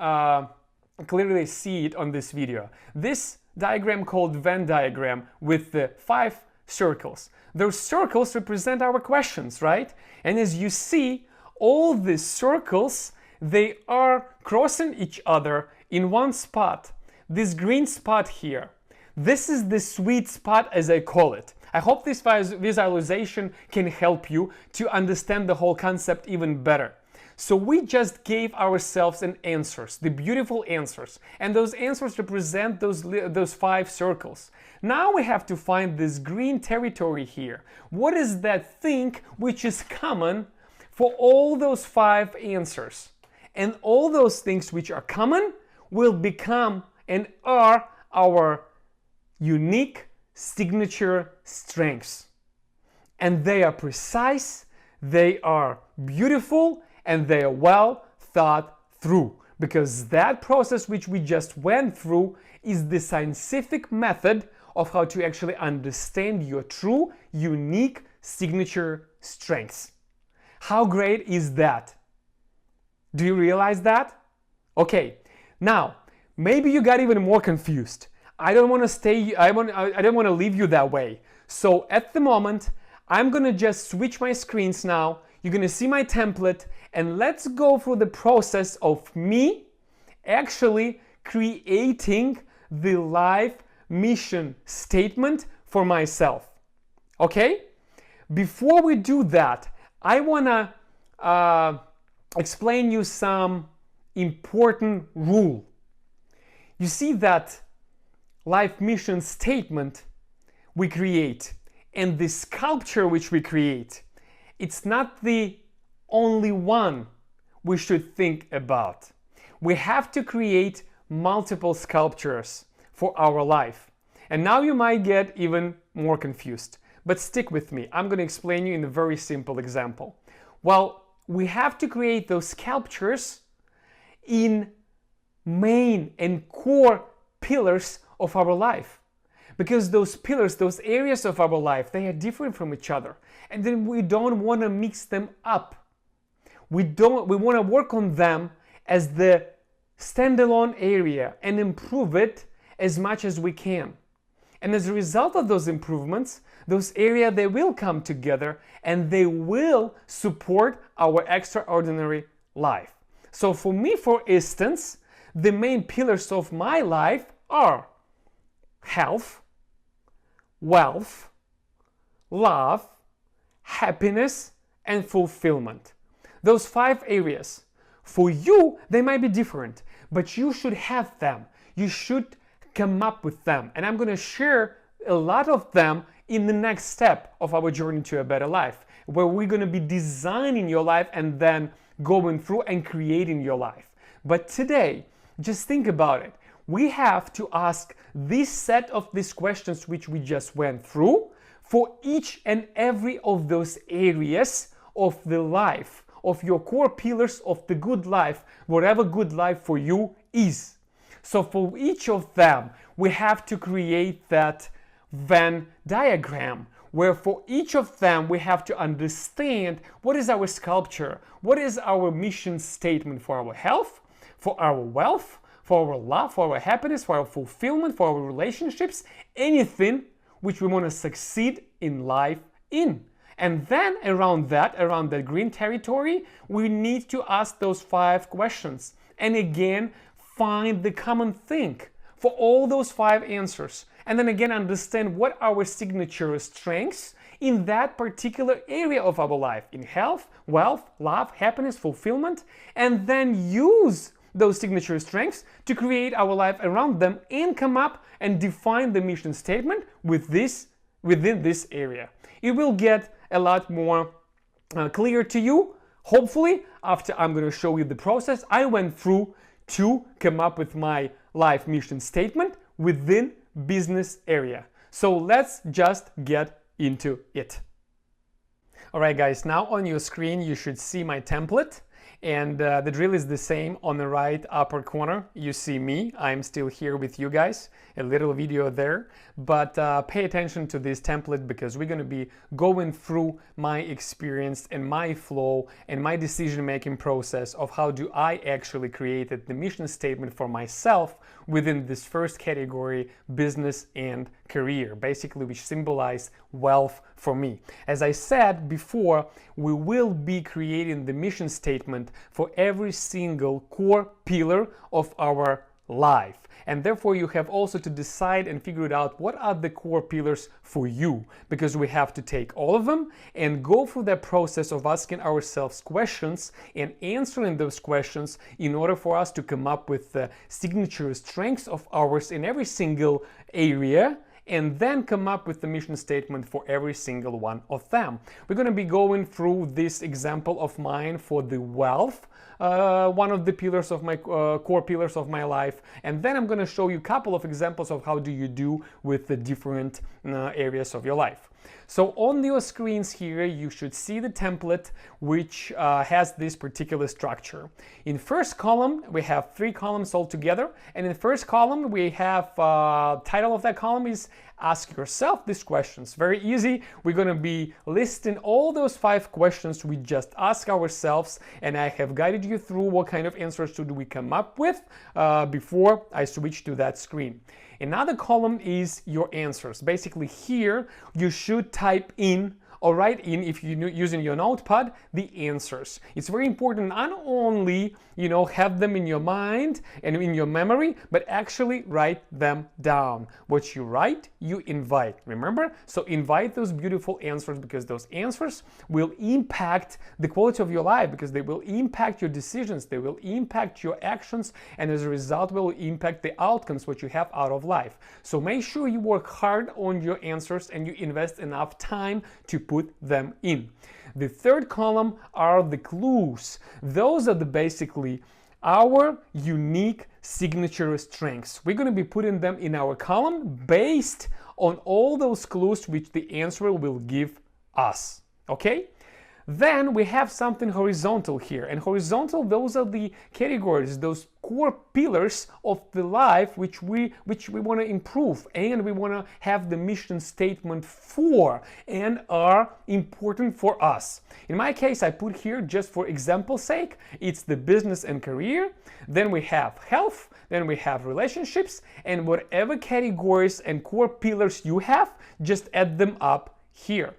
clearly see it on this video. This diagram called Venn diagram with the 5 circles. Those circles represent our questions, right? And as you see, all these circles, they are crossing each other in one spot. This green spot here. This is the sweet spot, as I call it. I hope this visualization can help you to understand the whole concept even better. So we just gave ourselves an answers, the beautiful answers, and those answers represent those 5 circles. Now we have to find this green territory here. What is that thing which is common for all those 5 answers? And all those things which are common will become and are our unique signature strengths. And they are precise, they are beautiful, and they are well thought through, because that process which we just went through is the scientific method of how to actually understand your true, unique signature strengths. How great is that? Do you realize that? Okay, now maybe you got even more confused. I don't want to leave you that way. So at the moment, I'm gonna just switch my screens now. You're gonna see my template, and let's go through the process of me actually creating the life mission statement for myself. Okay? Before we do that, I wanna explain you some important rule. You see that life mission statement we create and the sculpture which we create it's not the only one we should think about. We have to create multiple sculptures for our life. And now you might get even more confused, but stick with me. I'm going to explain you in a very simple example. Well, we have to create those sculptures in main and core pillars of our life. Because those pillars, those areas of our life, they are different from each other. And then we don't want to mix them up. We want to work on them as the standalone area and improve it as much as we can. And as a result of those improvements, those areas, they will come together and they will support our extraordinary life. So for me, for instance, the main pillars of my life are health, wealth, love, happiness, and fulfillment. Those 5 areas. For you, they might be different, but you should have them. You should come up with them. And I'm going to share a lot of them in the next step of our journey to a better life, where we're going to be designing your life and then going through and creating your life. But today, just think about it. We have to ask this set of these questions which we just went through for each and every of those areas of the life, of your core pillars of the good life, whatever good life for you is. So for each of them, we have to create that Venn diagram, where for each of them we have to understand what is our sculpture, what is our mission statement for our health, for our wealth, for our love, for our happiness, for our fulfillment, for our relationships, anything which we want to succeed in life in. And then around that green territory, we need to ask those 5 questions. And again, find the common thing for all those 5 answers. And then again, understand what our signature strengths in that particular area of our life, in health, wealth, love, happiness, fulfillment, and then use those signature strengths to create our life around them and come up and define the mission statement within this area. It will get a lot more clear to you, hopefully, after I'm going to show you the process I went through to come up with my life mission statement within business area. So let's just get into it. Alright guys, now on your screen you should see my template. And the drill is the same. On the right upper corner you see me. I'm still here with you guys, a little video there, but pay attention to this template because we're going to be going through my experience and my flow and my decision making process of how do I actually created the mission statement for myself within this first category, business and career, basically, which symbolize wealth for me. As I said before, we will be creating the mission statement for every single core pillar of our life. And therefore you have also to decide and figure it out what are the core pillars for you, because we have to take all of them and go through that process of asking ourselves questions and answering those questions in order for us to come up with the signature strengths of ours in every single area, and then come up with the mission statement for every single one of them. We're going to be going through this example of mine for the wealth, one of the pillars of my core pillars of my life, and then I'm going to show you a couple of examples of how do you do with the different areas of your life. So on your screens here you should see the template which has this particular structure. In first column we have 3 columns all together, and in the first column we have title of that column is Ask Yourself These Questions. Very easy. We're going to be listing all those 5 questions we just ask ourselves, and I have guided you through what kind of answers should we come up with before I switch to that screen. Another column is your answers. Basically here you should type in or write in, if you're using your notepad, the answers. It's very important not only, have them in your mind and in your memory, but actually write them down. What you write, you invite. Remember? So invite those beautiful answers, because those answers will impact the quality of your life, because they will impact your decisions, they will impact your actions, and as a result will impact the outcomes what you have out of life. So make sure you work hard on your answers and you invest enough time to put them in. The third column are the clues. Those are basically our unique signature strengths. We're going to be putting them in our column based on all those clues which the answer will give us. Okay? Then we have something horizontal here, and horizontal, those are the categories, those core pillars of the life which we want to improve and we want to have the mission statement for and are important for us. In my case, I put here, just for example's sake, it's the business and career, then we have health, then we have relationships, and whatever categories and core pillars you have, just add them up here.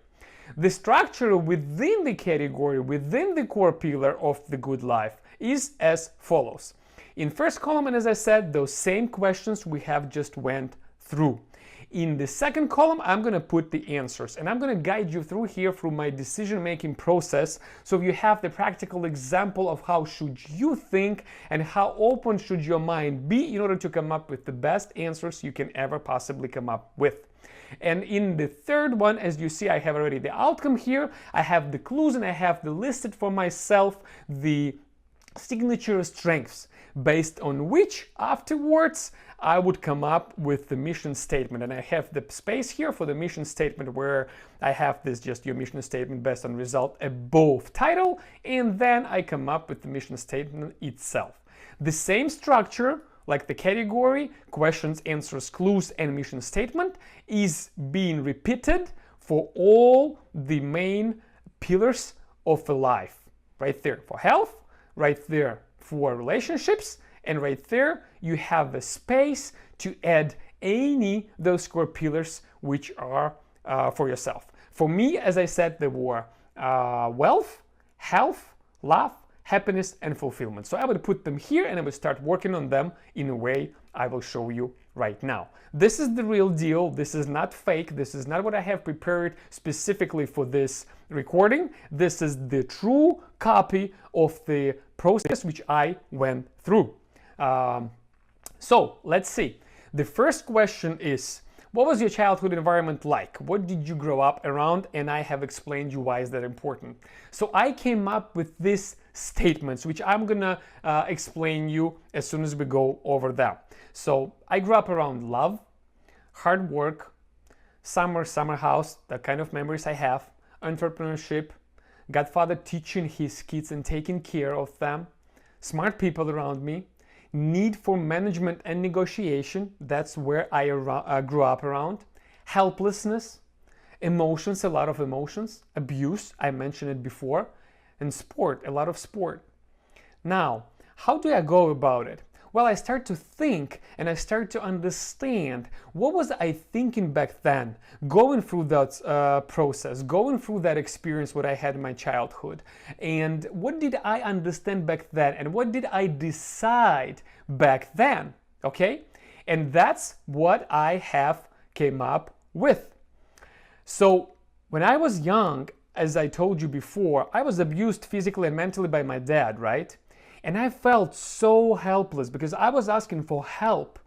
The structure within the category, within the core pillar of the good life is as follows. In first column, and as I said, those same questions we have just went through. In the second column, I'm going to put the answers, and I'm going to guide you through here through my decision-making process, so you have the practical example of how should you think and how open should your mind be in order to come up with the best answers you can ever possibly come up with. And in the third one, as you see, I have already the outcome here. I have the clues and I have the listed for myself the signature strengths, based on which afterwards I would come up with the mission statement. And I have the space here for the mission statement where I have this just your mission statement based on result above title, and then I come up with the mission statement itself. The same structure, like the category, questions, answers, clues, and mission statement, is being repeated for all the main pillars of a life. Right there for health, right there for relationships, and right there you have a space to add any those core pillars which are for yourself. For me, as I said, there were wealth, health, love, happiness, and fulfillment. So I would put them here and I would start working on them in a way I will show you right now. This is the real deal. This is not fake. This is not what I have prepared specifically for this recording. This is the true copy of the process which I went through. So let's see. The first question is, what was your childhood environment like? What did you grow up around? And I have explained you why is that important. So I came up with these statements, which I'm gonna explain you as soon as we go over them. So I grew up around love, hard work, summer house, that kind of memories I have, entrepreneurship, godfather teaching his kids and taking care of them, smart people around me, need for management and negotiation, that's where I grew up around, helplessness, emotions, a lot of emotions, abuse, I mentioned it before, and sport, a lot of sport. Now, how do I go about it? Well, I start to think and I start to understand what was I thinking back then, going through that process, going through that experience what I had in my childhood, and what did I understand back then, and what did I decide back then, okay? And that's what I have came up with. So when I was young, as I told you before, I was abused physically and mentally by my dad, right? And I felt so helpless because I was asking for help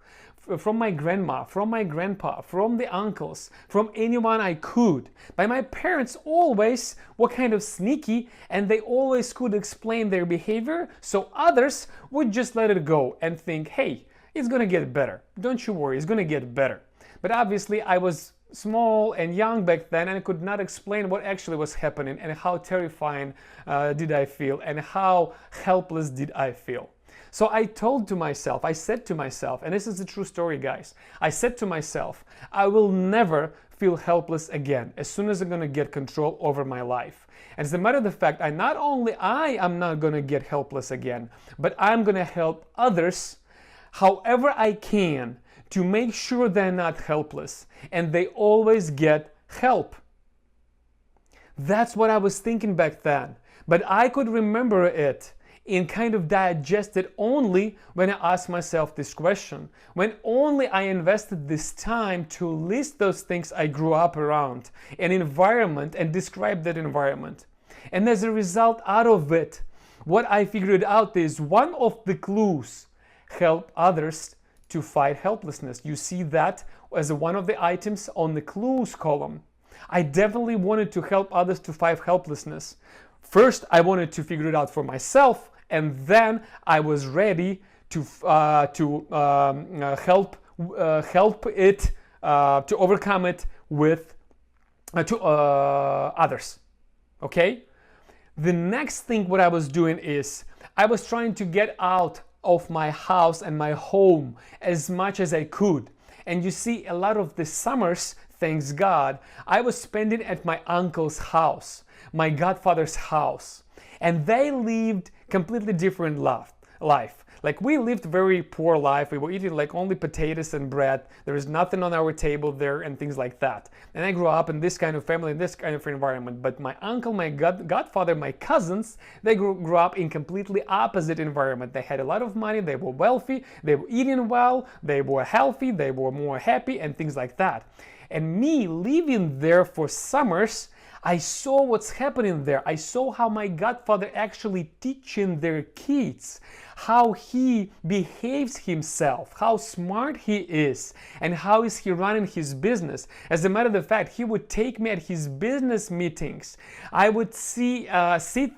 from my grandma, from my grandpa, from the uncles, from anyone I could. But my parents always were kind of sneaky and they always could explain their behavior, so others would just let it go and think, hey, it's gonna get better. Don't you worry, it's gonna get better. But obviously I was small and young back then and I could not explain what actually was happening and how terrifying did I feel and how helpless did I feel. So I said to myself, and this is a true story, guys, I said to myself, I will never feel helpless again as soon as I'm gonna get control over my life. And as a matter of fact, I am not gonna get helpless again, but I'm gonna help others however I can to make sure they're not helpless and they always get help. That's what I was thinking back then, but I could remember it and kind of digest it only when I asked myself this question, when only I invested this time to list those things I grew up around, an environment, and describe that environment. And as a result out of it, what I figured out is one of the clues: help others to fight helplessness. You see that as one of the items on the clues column. I definitely wanted to help others to fight helplessness. First, I wanted to figure it out for myself, and then I was ready to help it to overcome it with to others. Okay. The next thing what I was doing is I was trying to get out of my house and my home as much as I could. And you see, a lot of the summers, thanks God, I was spending at my uncle's house, my godfather's house. And they lived completely different life. Like, we lived very poor life. We were eating like only potatoes and bread. There was nothing on our table there and things like that. And I grew up in this kind of family, in this kind of environment. But my uncle, my godfather, my cousins, they grew up in completely opposite environment. They had a lot of money, they were wealthy, they were eating well, they were healthy, they were more happy and things like that. And me living there for summers, I saw what's happening there. I saw how my godfather actually teaching their kids how he behaves himself, how smart he is, and how is he running his business. As a matter of fact, he would take me at his business meetings. I would sit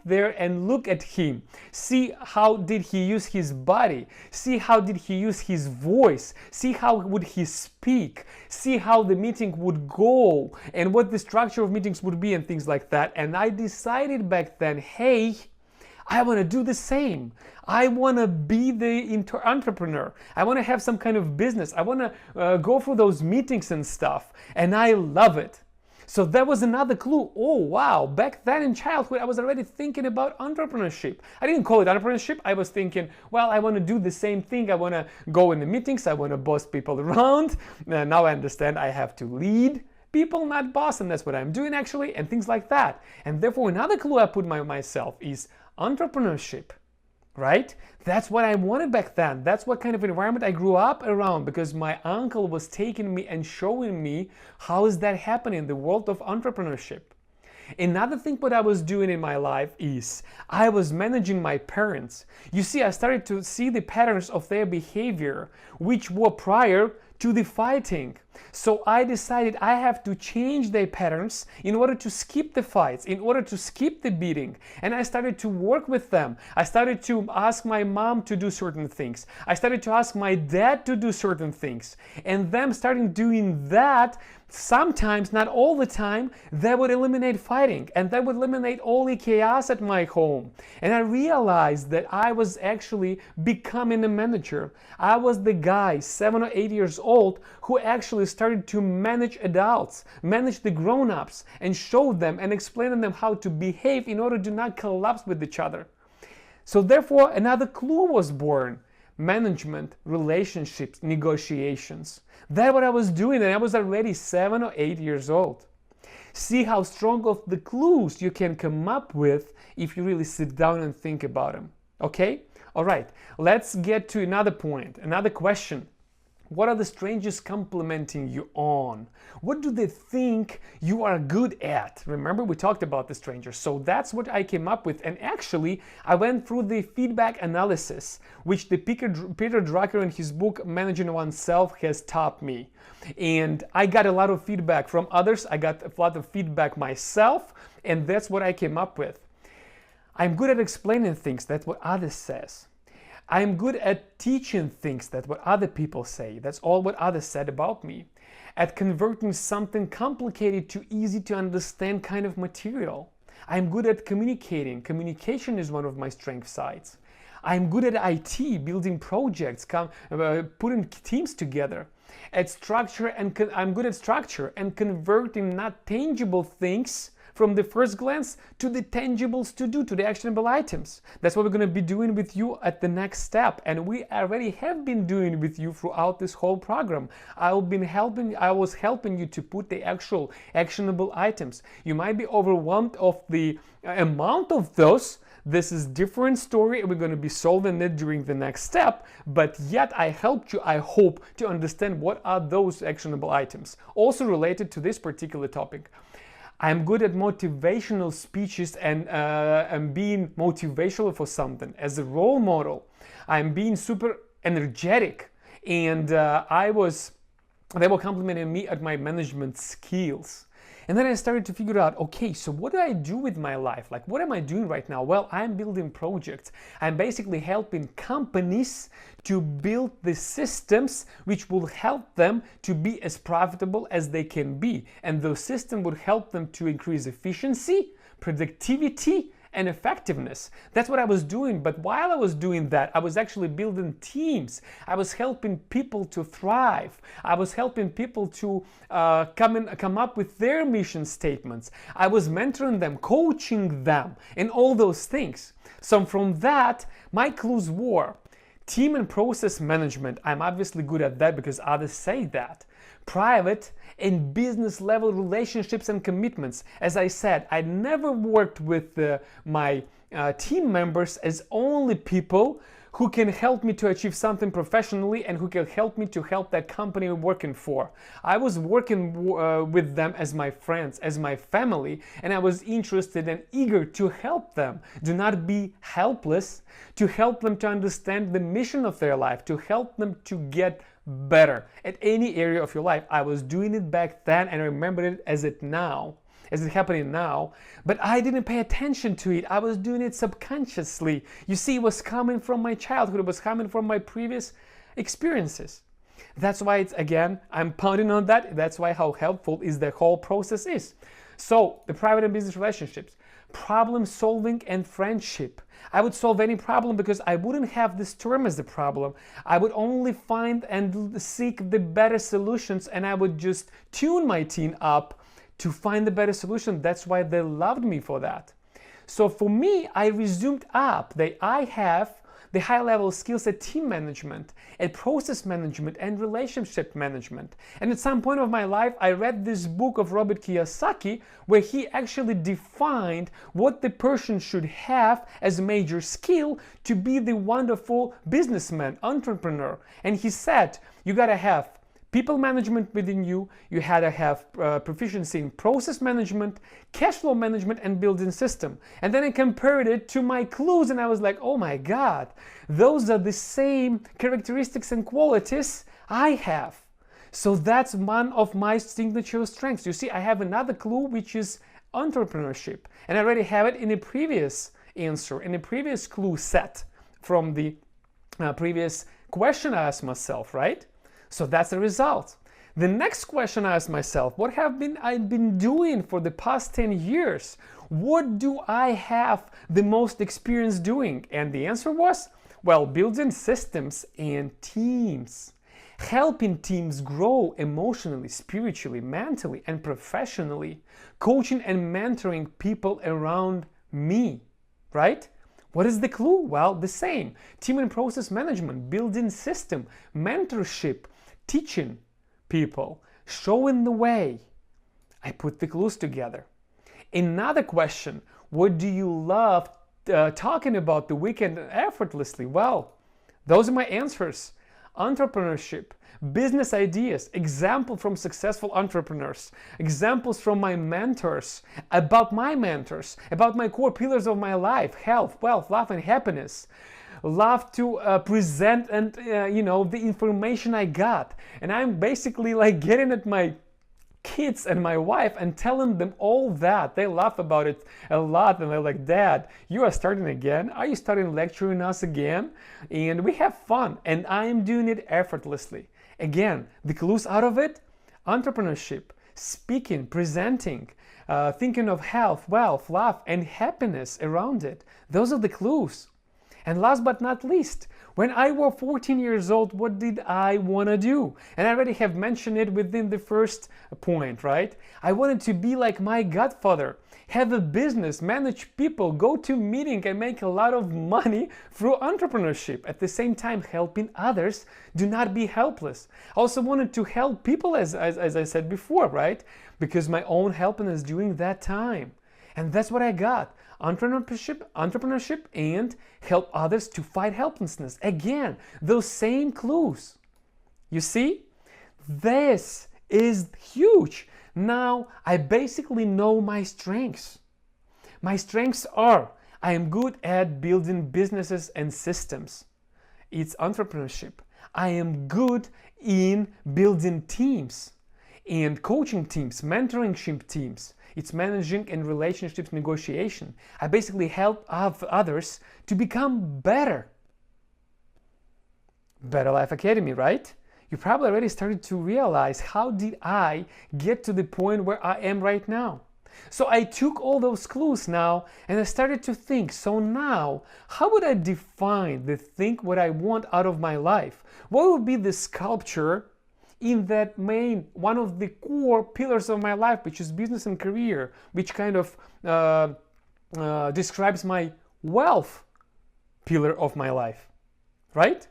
there and look at him, see how did he use his body, see how did he use his voice, see how would he speak, see how the meeting would go, and what the structure of meetings would be and things like that. And I decided back then, hey, I want to do the same. I want to be the entrepreneur. I want to have some kind of business. I want to go through those meetings and stuff. And I love it. So that was another clue. Oh, wow. Back then in childhood, I was already thinking about entrepreneurship. I didn't call it entrepreneurship. I was thinking, well, I want to do the same thing. I want to go in the meetings. I want to boss people around. Now I understand I have to lead people, not boss. And that's what I'm doing actually. And things like that. And therefore, another clue I put myself is entrepreneurship, right? That's what I wanted back then. That's what kind of environment I grew up around, because my uncle was taking me and showing me how is that happening in the world of entrepreneurship. Another thing what I was doing in my life is I was managing my parents. You see, I started to see the patterns of their behavior, which were prior to the fighting. So I decided I have to change their patterns in order to skip the fights, in order to skip the beating. And I started to work with them. I started to ask my mom to do certain things. I started to ask my dad to do certain things. And them starting doing that, sometimes, not all the time, that would eliminate fighting. And that would eliminate all the chaos at my home. And I realized that I was actually becoming a manager. I was the guy, 7 or 8 years old, who actually started to manage adults, manage the grown-ups, and show them and explain to them how to behave in order to not collapse with each other. So therefore, another clue was born. Management, relationships, negotiations. That's what I was doing, and I was already 7 or 8 years old. See how strong of the clues you can come up with if you really sit down and think about them. Okay? All right, let's get to another point, another question. What are the strangers complimenting you on? What do they think you are good at? Remember, we talked about the strangers. So that's what I came up with. And actually, I went through the feedback analysis, which the Peter Drucker in his book, Managing Oneself, has taught me. And I got a lot of feedback from others. I got a lot of feedback myself. And that's what I came up with. I'm good at explaining things. That's what others says. I'm good at teaching things. That's what other people say. That's all what others said about me. At converting something complicated to easy to understand kind of material. I'm good at communicating. Communication is one of my strength sides. I'm good at IT, building projects, putting teams together. At structure, I'm good at structure and converting not tangible things from the first glance to the tangibles to do, to the actionable items. That's what we're going to be doing with you at the next step. And we already have been doing with you throughout this whole program. I was helping you to put the actual actionable items. You might be overwhelmed of the amount of those. This is different story, and we're going to be solving it during the next step, but yet I helped you, I hope, to understand what are those actionable items, also related to this particular topic. I'm good at motivational speeches and being motivational for something. As a role model, I'm being super energetic, and they were complimenting me at my management skills. And then I started to figure out, okay, so what do I do with my life? Like, what am I doing right now? Well, I'm building projects. I'm basically helping companies to build the systems which will help them to be as profitable as they can be. And those systems would help them to increase efficiency, productivity, and effectiveness. That's what I was doing. But while I was doing that, I was actually building teams. I was helping people to thrive. I was helping people to come up with their mission statements. I was mentoring them, coaching them, and all those things. So from that, my clues were team and process management. I'm obviously good at that because others say that. Private and business level relationships and commitments. As I said, I never worked with my team members as only people who can help me to achieve something professionally and who can help me to help that company I'm working for. I was working with them as my friends, as my family, and I was interested and eager to help them. Do not be helpless, to help them to understand the mission of their life, to help them to get better at any area of your life. I was doing it back then and I remember it as it's happening now, but I didn't pay attention to it. I was doing it subconsciously. You see, it was coming from my childhood, it was coming from my previous experiences. That's why it's, again, I'm pounding on that. That's why how helpful is the whole process is. So the private and business relationships, problem solving and friendship. I would solve any problem because I wouldn't have this term as the problem. I would only find and seek the better solutions, and I would just tune my team up to find the better solution. That's why they loved me for that. So for me, I resumed up that I have the high-level skills at team management, at process management, and relationship management. And at some point of my life, I read this book of Robert Kiyosaki where he actually defined what the person should have as a major skill to be the wonderful businessman, entrepreneur. And he said, you gotta have people management within you, you had to have proficiency in process management, cash flow management, and building system. And then I compared it to my clues and I was like, oh my God, those are the same characteristics and qualities I have. So that's one of my signature strengths. You see, I have another clue, which is entrepreneurship. And I already have it in a previous answer, in a previous clue set from the previous question I asked myself, right? So that's the result. The next question I asked myself, what have I been doing for the past 10 years? What do I have the most experience doing? And the answer was, well, building systems and teams. Helping teams grow emotionally, spiritually, mentally, and professionally. Coaching and mentoring people around me, right? What is the clue? Well, the same. Team and process management, building system, mentorship, teaching people, showing the way. I put the clues together. Another question, what do you love talking about the weekend effortlessly? Well, those are my answers. Entrepreneurship, business ideas, example from successful entrepreneurs, examples from my mentors, about my core pillars of my life, health, wealth, love, and happiness. Love to present and the information I got, and I'm basically like getting at my kids and my wife and telling them all that. They laugh about it a lot and they're like, Dad, you are starting again? Are you starting lecturing us again? And we have fun, and I am doing it effortlessly. Again, the clues out of it: entrepreneurship, speaking, presenting, thinking of health, wealth, love, and happiness around it. Those are the clues. And last but not least, when I was 14 years old, what did I want to do? And I already have mentioned it within the first point, right? I wanted to be like my godfather, have a business, manage people, go to meeting and make a lot of money through entrepreneurship. At the same time, helping others. Do not be helpless. I also wanted to help people, as I said before, right? Because my own helplessness during that time. And that's what I got. Entrepreneurship, and help others to fight helplessness. Again, those same clues. You see? This is huge. Now I basically know my strengths. My strengths are, I am good at building businesses and systems. It's entrepreneurship. I am good in building teams. and coaching teams, mentorship teams. It's managing and relationships negotiation. I basically help others to become better. Better Life Academy, right? You probably already started to realize, how did I get to the point where I am right now? So I took all those clues now and I started to think, so now, how would I define what I want out of my life? What would be the sculpture in that one of the core pillars of my life, which is business and career, which kind of describes my wealth pillar of my life, right?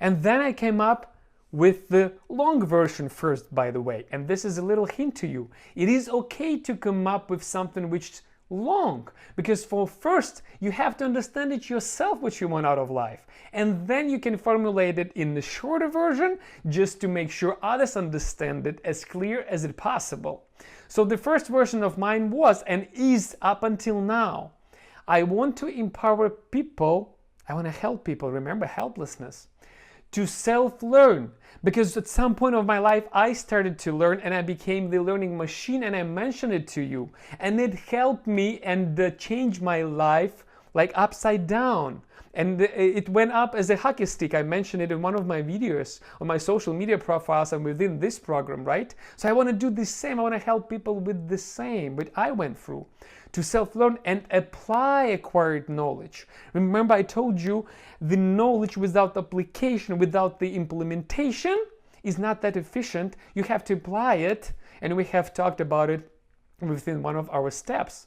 And then I came up with the long version first, by the way. And this is a little hint to you. It is okay to come up with something which is long, because first you have to understand it yourself what you want out of life, and then you can formulate it in the shorter version just to make sure others understand it as clear as it possible. So the first version of mine was, and is up until now, I want to empower people, I want to help people, remember helplessness, to self-learn, because at some point of my life I started to learn and I became the learning machine, and I mentioned it to you, and it helped me and changed my life like upside down, and it went up as a hockey stick. I mentioned it in one of my videos on my social media profiles and within this program, right? So I want to do the same. I want to help people with the same what I went through, to self-learn and apply acquired knowledge. Remember, I told you the knowledge without application, without the implementation, is not that efficient. You have to apply it, and we have talked about it within one of our steps.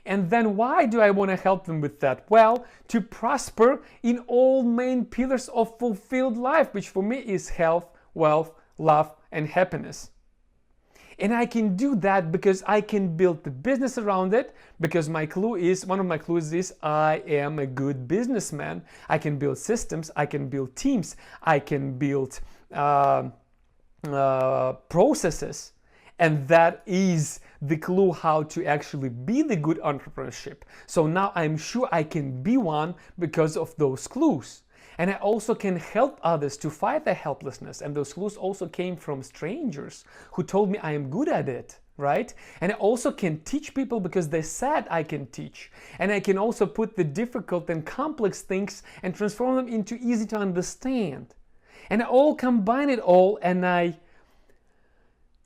And then why do I want to help them with that? Well, to prosper in all main pillars of fulfilled life, which for me is health, wealth, love, and happiness. And I can do that because I can build the business around it, because one of my clues is I am a good businessman. I can build systems, I can build teams, I can build processes. And that is the clue how to actually be the good entrepreneurship. So now I'm sure I can be one because of those clues. And I also can help others to fight their helplessness. And those clues also came from strangers who told me I am good at it, right? And I also can teach people because they said I can teach. And I can also put the difficult and complex things and transform them into easy to understand. And I all combine it all, and I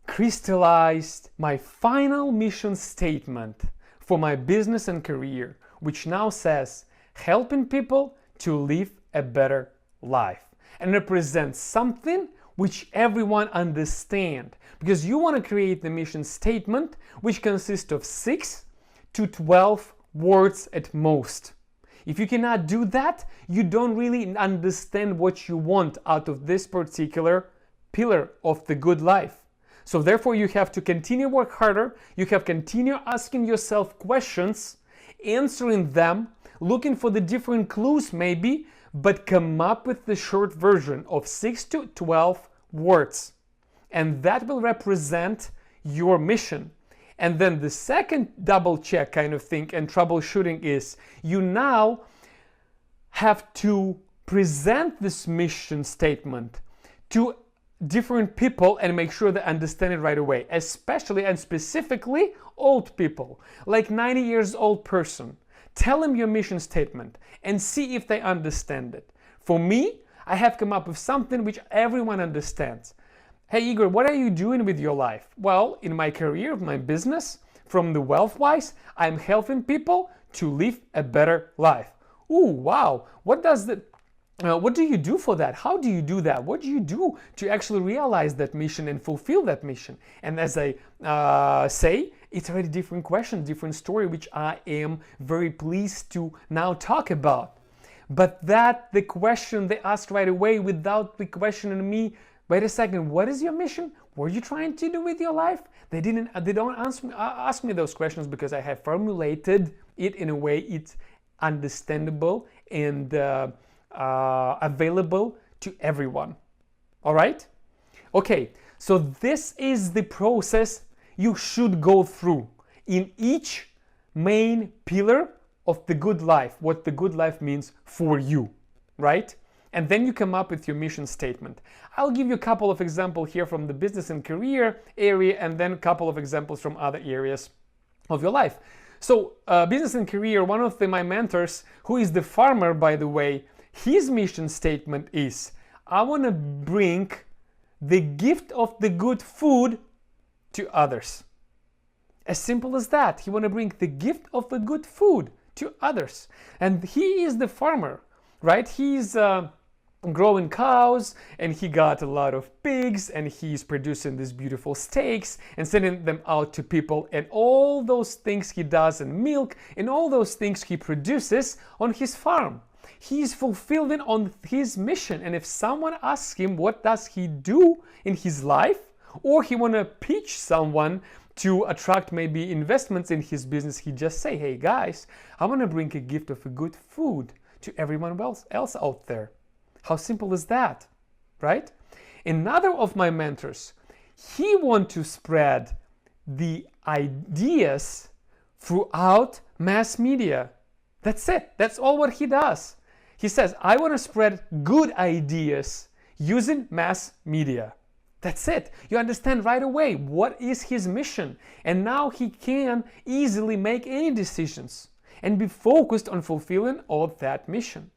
crystallized my final mission statement for my business and career, which now says helping people to live a better life, and represents something which everyone understands, because you want to create the mission statement which consists of 6 to 12 words at most. If you cannot do that, you don't really understand what you want out of this particular pillar of the good life. So therefore you have to continue work harder, you have to continue asking yourself questions, answering them, looking for the different clues maybe, but come up with the short version of 6 to 12 words. And that will represent your mission. And then the second double check kind of thing and troubleshooting is, you now have to present this mission statement to different people and make sure they understand it right away, especially and specifically old people, like 90 years old person. Tell them your mission statement and see if they understand it. For me, I have come up with something which everyone understands. Hey Igor, what are you doing with your life? Well, in my career, my business, from the wealth-wise, I'm helping people to live a better life. Ooh, wow, what do you do for that? How do you do that? What do you do to actually realize that mission and fulfill that mission? And as I say, it's a very different question, different story, which I am very pleased to now talk about. But the question they asked right away without the questioning me, wait a second, what is your mission? What are you trying to do with your life? They don't ask me those questions because I have formulated it in a way it's understandable and available to everyone. All right? Okay, so this is the process you should go through in each main pillar of the good life, what the good life means for you, right? and then you come up with your mission statement. I'll give you a couple of examples here from the business and career area, and then a couple of examples from other areas of your life. So business and career, one of my mentors, who is the farmer, by the way, his mission statement is, I want to bring the gift of the good food to others. As simple as that. He want to bring the gift of the good food to others. And he is the farmer, right? He's growing cows, and he got a lot of pigs, and he's producing these beautiful steaks and sending them out to people, and all those things he does, and milk, and all those things he produces on his farm. He's fulfilling on his mission. And if someone asks him what does he do in his life, or he want to pitch someone to attract maybe investments in his business, he just say, hey guys, I want to bring a gift of a good food to everyone else out there. How simple is that, right? Another of my mentors, he want to spread the ideas throughout mass media. That's it. That's all what he does. He says, I want to spread good ideas using mass media. That's it. You understand right away what is his mission. And now he can easily make any decisions and be focused on fulfilling all that mission.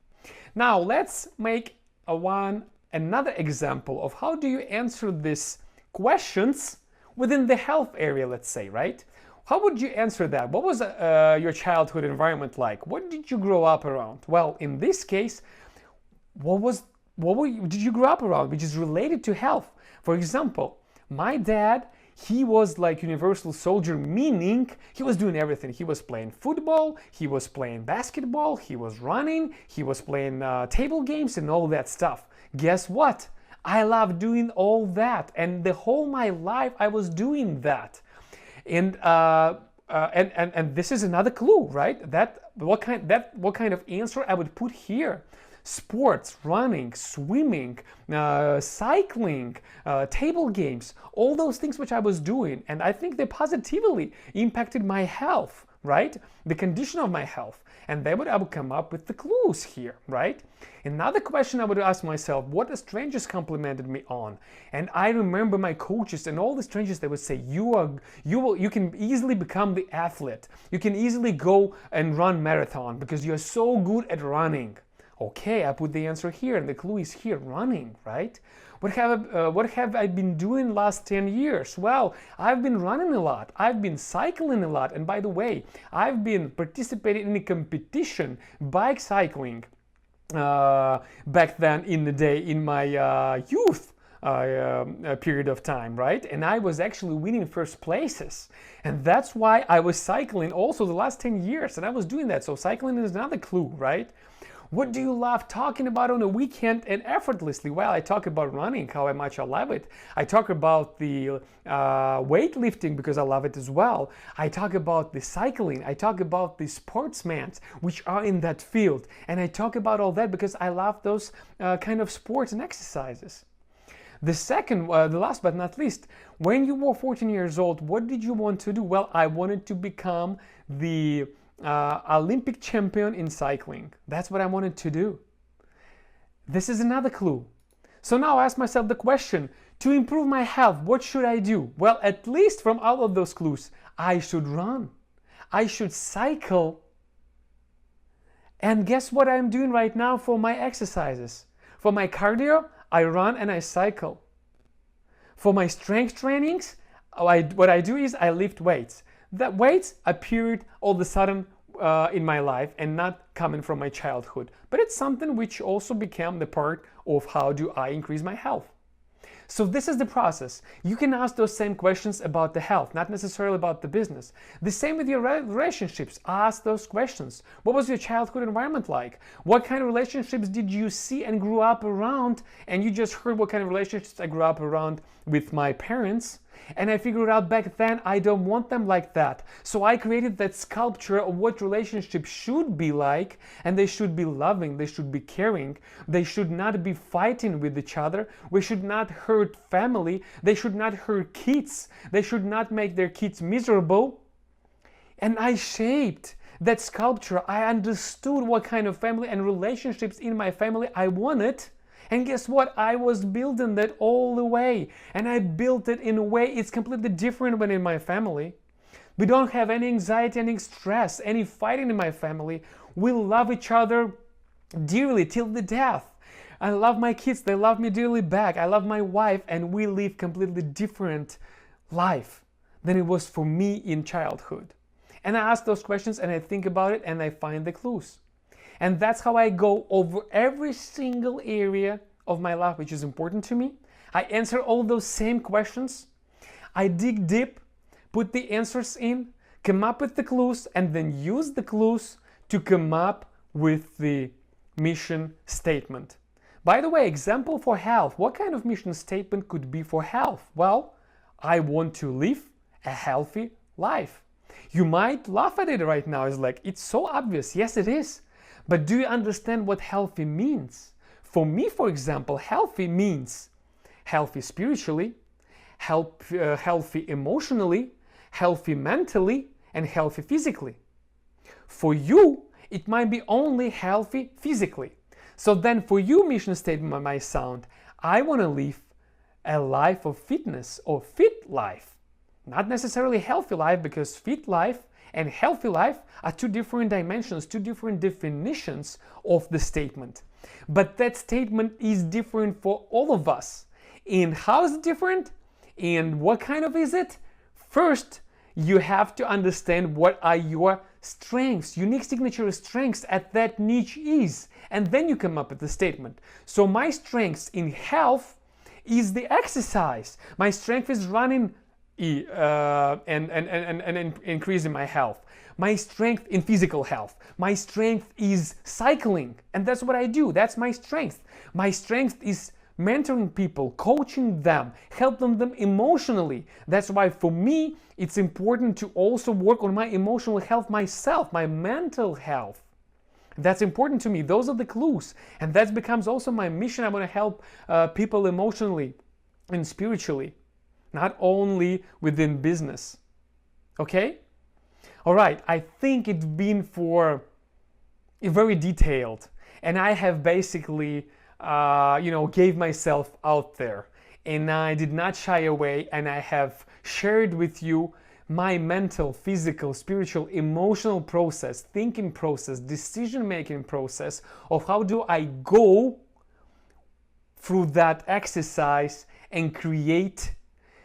Now let's make another example of how do you answer these questions within the health area, let's say, right? How would you answer that? What was your childhood environment like? What did you grow up around? Well, in this case, did you grow up around, which is related to health? For example, my dad, he was like universal soldier, meaning he was doing everything. He was playing football, he was playing basketball, he was running, he was playing table games and all that stuff. Guess what? I love doing all that, and the whole my life I was doing that. And this is another clue, right? What kind of answer I would put here. Sports, running, swimming, cycling, table games, all those things which I was doing, and I think they positively impacted my health, right? The condition of my health. And I would come up with the clues here, right? Another question I would ask myself, what the strangers complimented me on? And I remember my coaches and all the strangers, they would say, you can easily become the athlete. You can easily go and run marathon because you're so good at running. Okay, I put the answer here, and the clue is here, running, right? What have I been doing last 10 years? Well, I've been running a lot. I've been cycling a lot. And by the way, I've been participating in a competition, bike cycling, back then in the day, in my youth period of time, right? And I was actually winning first places. And that's why I was cycling also the last 10 years. And I was doing that. So cycling is another clue, right? What do you love talking about on a weekend and effortlessly? Well, I talk about running, how much I love it. I talk about the weightlifting because I love it as well. I talk about the cycling. I talk about the sportsmen which are in that field. And I talk about all that because I love those kind of sports and exercises. The last but not least, when you were 14 years old, what did you want to do? Well, I wanted to become the Olympic champion in cycling. That's what I wanted to do. This is another clue. So now I ask myself the question, to improve my health, what should I do? Well, at least from all of those clues, I should run. I should cycle. And guess what I'm doing right now for my exercises? For my cardio, I run and I cycle. For my strength trainings, what I do is I lift weights. That weights appeared all of a sudden in my life and not coming from my childhood. But it's something which also became the part of how do I increase my health. So this is the process. You can ask those same questions about the health, not necessarily about the business. The same with your relationships. Ask those questions. What was your childhood environment like? What kind of relationships did you see and grew up around? And you just heard what kind of relationships I grew up around with my parents. And I figured out back then I don't want them like that. So I created that sculpture of what relationships should be like, and they should be loving, they should be caring, they should not be fighting with each other, we should not hurt family, they should not hurt kids, they should not make their kids miserable. And I shaped That sculpture, I understood what kind of family and relationships in my family I wanted. And guess what? I was building that all the way. And I built it in a way it's completely different when in my family. We don't have any anxiety, any stress, any fighting in my family. We love each other dearly till the death. I love my kids, they love me dearly back. I love my wife, and we live completely different life than it was for me in childhood. And I ask those questions and I think about it and I find the clues. And that's how I go over every single area of my life which is important to me. I answer all those same questions. I dig deep, put the answers in, come up with the clues, and then use the clues to come up with the mission statement. By the way, example for health. What kind of mission statement could be for health? Well, I want to live a healthy life. You might laugh at it right now. It's like, it's so obvious. Yes, it is. But do you understand what healthy means? For me, for example, healthy means healthy spiritually, healthy emotionally, healthy mentally, and healthy physically. For you, it might be only healthy physically. So then for you, mission statement might sound, I want to live a life of fitness or fit life. Not necessarily healthy life, because fit life and healthy life are two different dimensions, two different definitions of the statement. But that statement is different for all of us. And how is it different? And what kind of is it? First, you have to understand what are your strengths, unique signature strengths at that niche is. And then you come up with the statement. So my strengths in health is the exercise. My strength is running and increasing my health. My strength in physical health. My strength is cycling, and that's what I do. That's my strength. My strength is mentoring people, coaching them, helping them emotionally. That's why for me, it's important to also work on my emotional health myself, my mental health. That's important to me. Those are the clues. And that becomes also my mission. I want to help people emotionally and spiritually, not only within business. Okay? All right, I think it's been for very detailed, and I have basically, gave myself out there, and I did not shy away, and I have shared with you my mental, physical, spiritual, emotional process, thinking process, decision-making process of how do I go through that exercise and create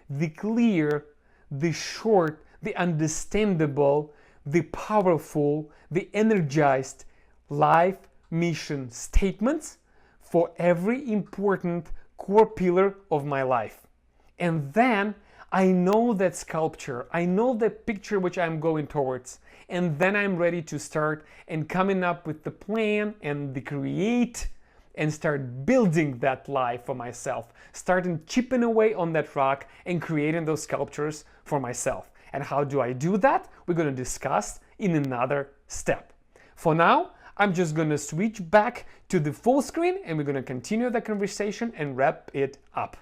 the clear, the short, the understandable, the powerful, the energized life mission statements for every important core pillar of my life. And then I know that sculpture, I know that picture which I'm going towards, and then I'm ready to start and coming up with the plan and the create and start building that life for myself, starting chipping away on that rock and creating those sculptures for myself. And how do I do that? We're going to discuss in another step. For now, I'm just going to switch back to the full screen and we're going to continue the conversation and wrap it up.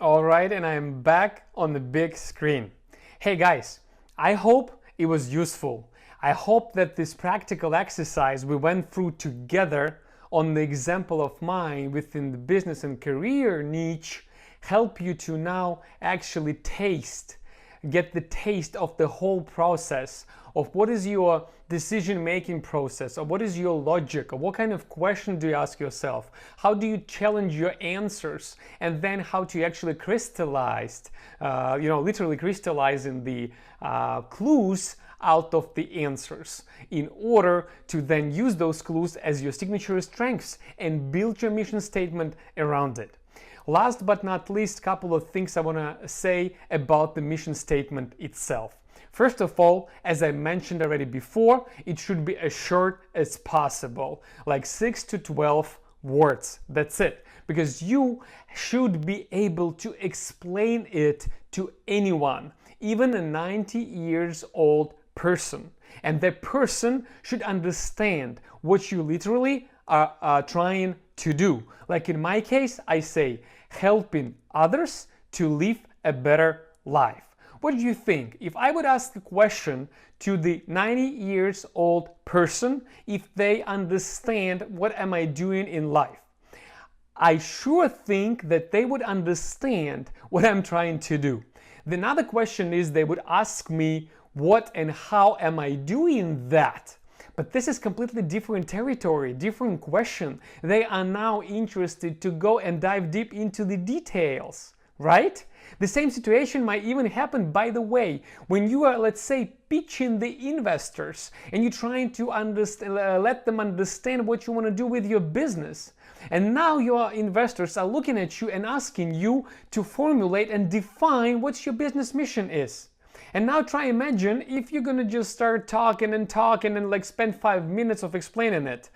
All right, and I'm back on the big screen. Hey guys, I hope it was useful. I hope that this practical exercise we went through together on the example of mine within the business and career niche help you to now actually get the taste of the whole process of what is your decision-making process, or what is your logic, or what kind of question do you ask yourself, how do you challenge your answers, and then how to actually crystallize, literally crystallizing the clues out of the answers in order to then use those clues as your signature strengths and build your mission statement around it. Last but not least, a couple of things I want to say about the mission statement itself. First of all, as I mentioned already before, it should be as short as possible, like 6 to 12 words. That's it. Because you should be able to explain it to anyone, even a 90 years old person. And that person should understand what you literally are trying to do. Like in my case, I say, helping others to live a better life. What do you think? If I would ask a question to the 90 years old person, if they understand what am I doing in life, I sure think that they would understand what I'm trying to do. The another question is they would ask me what and how am I doing that? But this is completely different territory, different question. They are now interested to go and dive deep into the details, right? The same situation might even happen, by the way, when you are, let's say, pitching the investors and you're trying to let them understand what you want to do with your business. And now your investors are looking at you and asking you to formulate and define what your business mission is. And now try imagine if you're gonna just start talking and like spend 5 minutes of explaining it.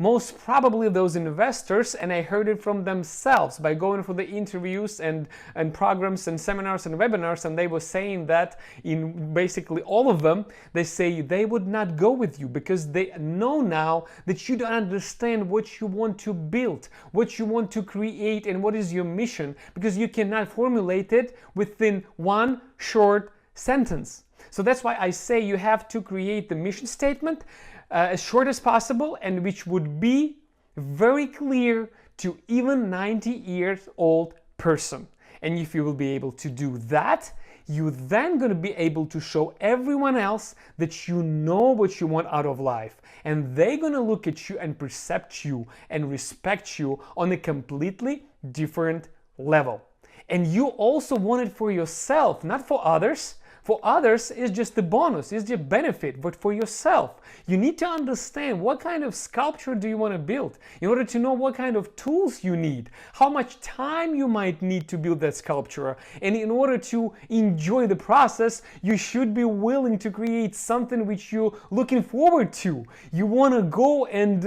Most probably those investors, and I heard it from themselves by going for the interviews and programs and seminars and webinars, and they were saying that in basically all of them, they say they would not go with you because they know now that you don't understand what you want to build, what you want to create, and what is your mission, because you cannot formulate it within one short sentence. So that's why I say you have to create the mission statement as short as possible, and which would be very clear to even 90 years old person. And if you will be able to do that, you're then going to be able to show everyone else that you know what you want out of life, and they're going to look at you and perceive you and respect you on a completely different level. And you also want it for yourself, not for others. For others, it's just a bonus, it's just benefit, but for yourself, you need to understand what kind of sculpture do you want to build in order to know what kind of tools you need, how much time you might need to build that sculpture, and in order to enjoy the process, you should be willing to create something which you're looking forward to. You want to go and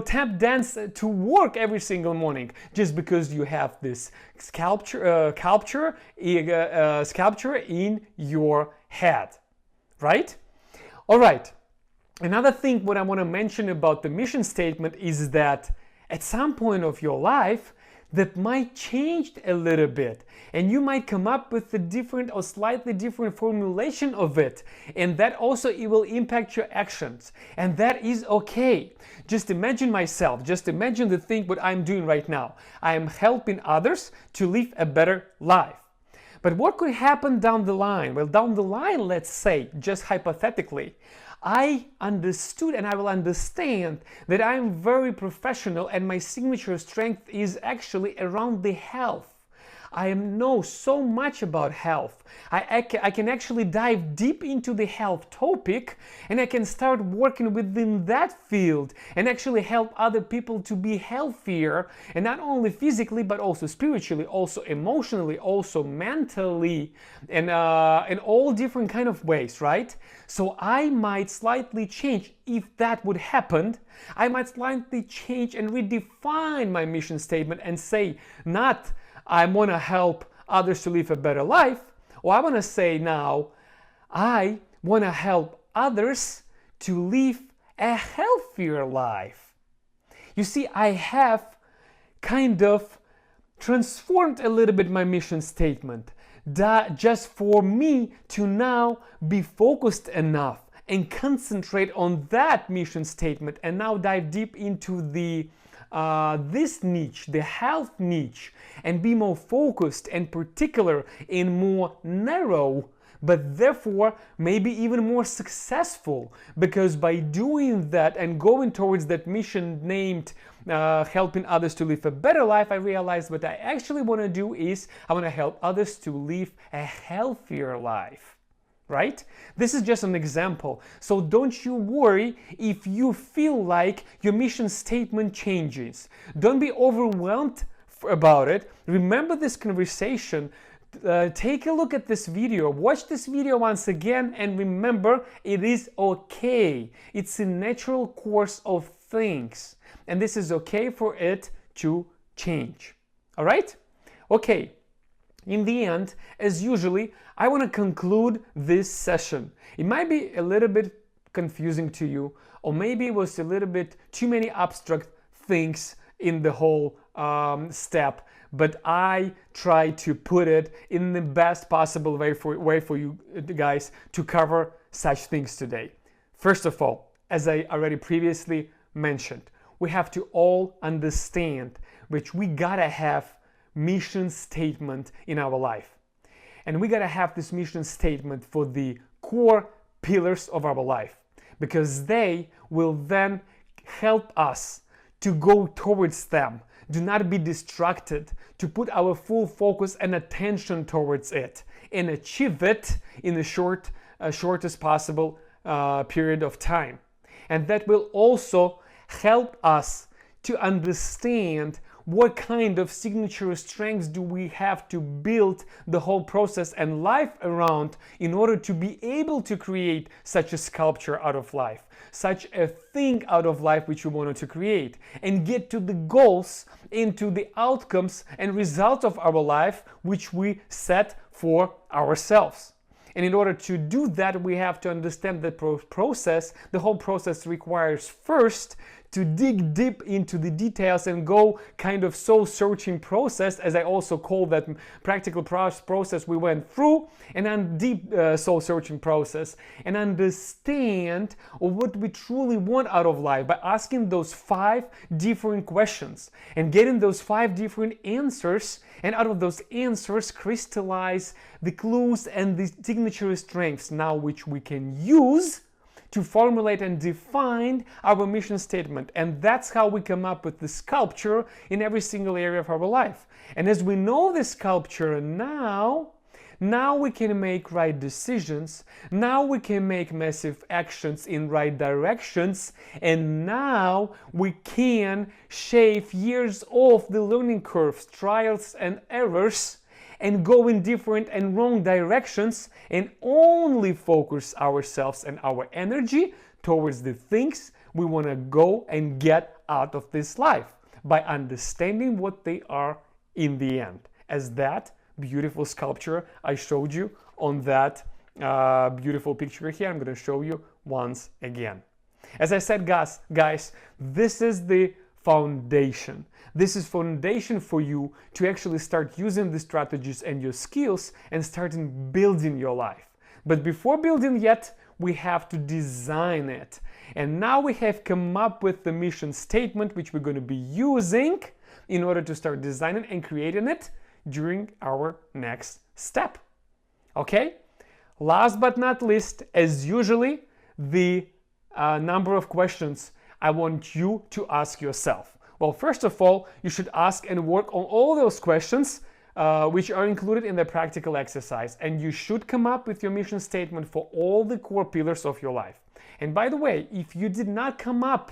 tap dance to work every single morning just because you have this sculpture in your head, right? All right. Another thing what I want to mention about the mission statement is that at some point of your life that might change a little bit, and you might come up with a different or slightly different formulation of it, and that also it will impact your actions, and that is okay. Just imagine myself, just imagine the thing what I'm doing right now. I am helping others to live a better life. But what could happen down the line? Well, down the line, let's say, just hypothetically, I understood and I will understand that I am very professional and my signature strength is actually around the health. I know so much about health. I can actually dive deep into the health topic, and I can start working within that field and actually help other people to be healthier, and not only physically but also spiritually, also emotionally, also mentally, and in all different kind of ways, right? So I might slightly change. If that would happen, I might slightly change and redefine my mission statement and say not I want to help others to live a better life, or I want to say now, I want to help others to live a healthier life. You see, I have kind of transformed a little bit my mission statement, just for me to now be focused enough and concentrate on that mission statement and now dive deep into the this niche, the health niche, and be more focused and particular and more narrow, but therefore maybe even more successful, because by doing that and going towards that mission named helping others to live a better life, I realized what I actually want to do is I want to help others to live a healthier life. Right? This is just an example. So don't you worry if you feel like your mission statement changes. Don't be overwhelmed about it. Remember this conversation. Take a look at this video. Watch this video once again and remember it is okay. It's a natural course of things. And this is okay for it to change. All right? Okay. In the end, as usually, I want to conclude this session. It might be a little bit confusing to you, or maybe it was a little bit too many abstract things in the whole step, but I try to put it in the best possible way for you guys to cover such things today. First of all, as I already previously mentioned, we have to all understand which we gotta have mission statement in our life. And we gotta have this mission statement for the core pillars of our life, because they will then help us to go towards them. Do not be distracted, to put our full focus and attention towards it and achieve it in the shortest possible period of time. And that will also help us to understand what kind of signature strengths do we have to build the whole process and life around in order to be able to create such a sculpture out of life, such a thing out of life which we wanted to create, and get to the goals, into the outcomes and results of our life which we set for ourselves. And in order to do that, we have to understand the process. The whole process requires first to dig deep into the details and go kind of soul-searching process, as I also call that practical process we went through, and then deep soul-searching process, and understand what we truly want out of life by asking those 5 different questions and getting those 5 different answers, and out of those answers crystallize the clues and the signature strengths now which we can use to formulate and define our mission statement. And that's how we come up with the sculpture in every single area of our life. And as we know the sculpture now we can make right decisions, now we can make massive actions in right directions, and now we can shave years off the learning curves, trials and errors, and go in different and wrong directions, and only focus ourselves and our energy towards the things we want to go and get out of this life by understanding what they are in the end, as that beautiful sculpture I showed you on that beautiful picture here. I'm going to show you once again. As I said, guys, this is the foundation. This is foundation for you to actually start using the strategies and your skills and starting building your life. But before building yet, we have to design it. And now we have come up with the mission statement which we're going to be using in order to start designing and creating it during our next step. Okay? Last but not least, as usually, the number of questions I want you to ask yourself. Well, first of all, you should ask and work on all those questions which are included in the practical exercise, and you should come up with your mission statement for all the core pillars of your life. And by the way, if you did not come up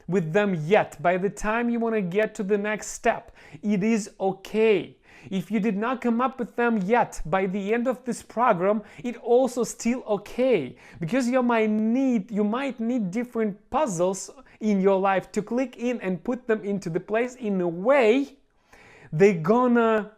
with them yet by the time you want to get to the next step, it is okay. If you did not come up with them yet by the end of this program, it also still okay, because you might need different puzzles in your life to click in and put them into the place in a way they're gonna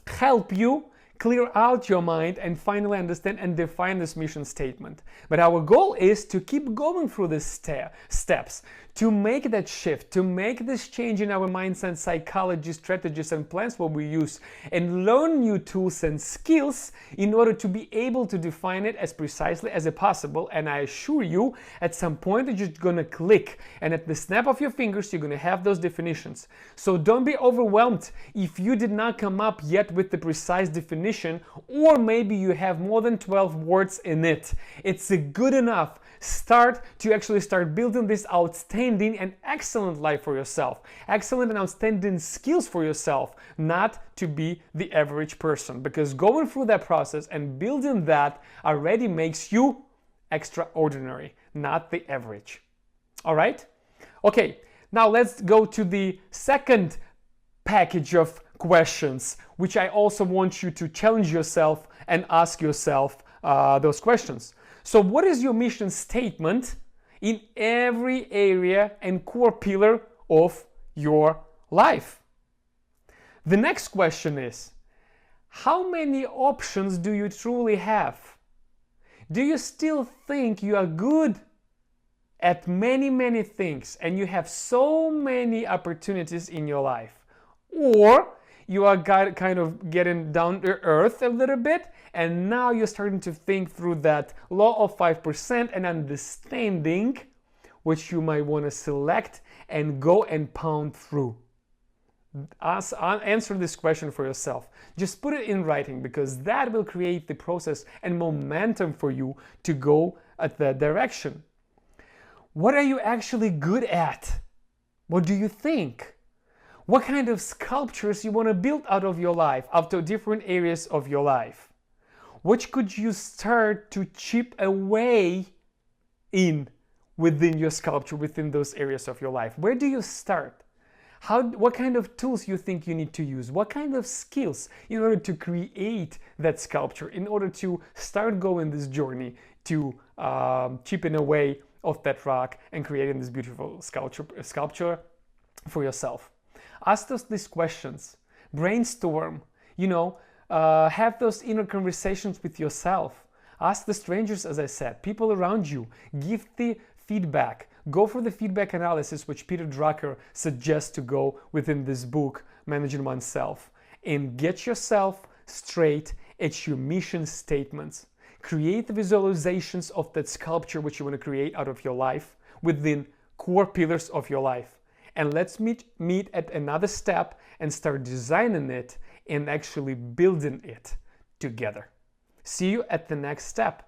help you clear out your mind and finally understand and define this mission statement. But our goal is to keep going through these steps, to make that shift, to make this change in our mindset, psychology, strategies and plans what we use, and learn new tools and skills in order to be able to define it as precisely as possible. And I assure you, at some point it's just gonna click, and at the snap of your fingers you're gonna have those definitions. So don't be overwhelmed if you did not come up yet with the precise definition, or maybe you have more than 12 words in it. It's a good enough start to actually start building this outstanding and excellent life for yourself, excellent and outstanding skills for yourself, not to be the average person, because going through that process and building that already makes you extraordinary, not the average. All right? Okay, now let's go to the second package of questions, which I also want you to challenge yourself and ask yourself those questions. So what is your mission statement in every area and core pillar of your life? The next question is, how many options do you truly have? Do you still think you are good at many things and you have so many opportunities in your life? Or you are kind of getting down to earth a little bit, and now you're starting to think through that law of 5% and understanding which you might want to select and go and pound through. Answer this question for yourself. Just put it in writing, because that will create the process and momentum for you to go at that direction. What are you actually good at? What do you think? What kind of sculptures you want to build out of your life, out of different areas of your life? What could you start to chip away in within your sculpture, within those areas of your life? Where do you start? What kind of tools you think you need to use? What kind of skills in order to create that sculpture, in order to start going this journey to chipping away of that rock and creating this beautiful sculpture for yourself? Ask these questions, brainstorm, have those inner conversations with yourself. Ask the strangers, as I said, people around you. Give the feedback. Go for the feedback analysis, which Peter Drucker suggests to go within this book, Managing Oneself, and get yourself straight at your mission statements. Create the visualizations of that sculpture which you want to create out of your life within core pillars of your life. And let's meet at another step and start designing it and actually building it together. See you at the next step.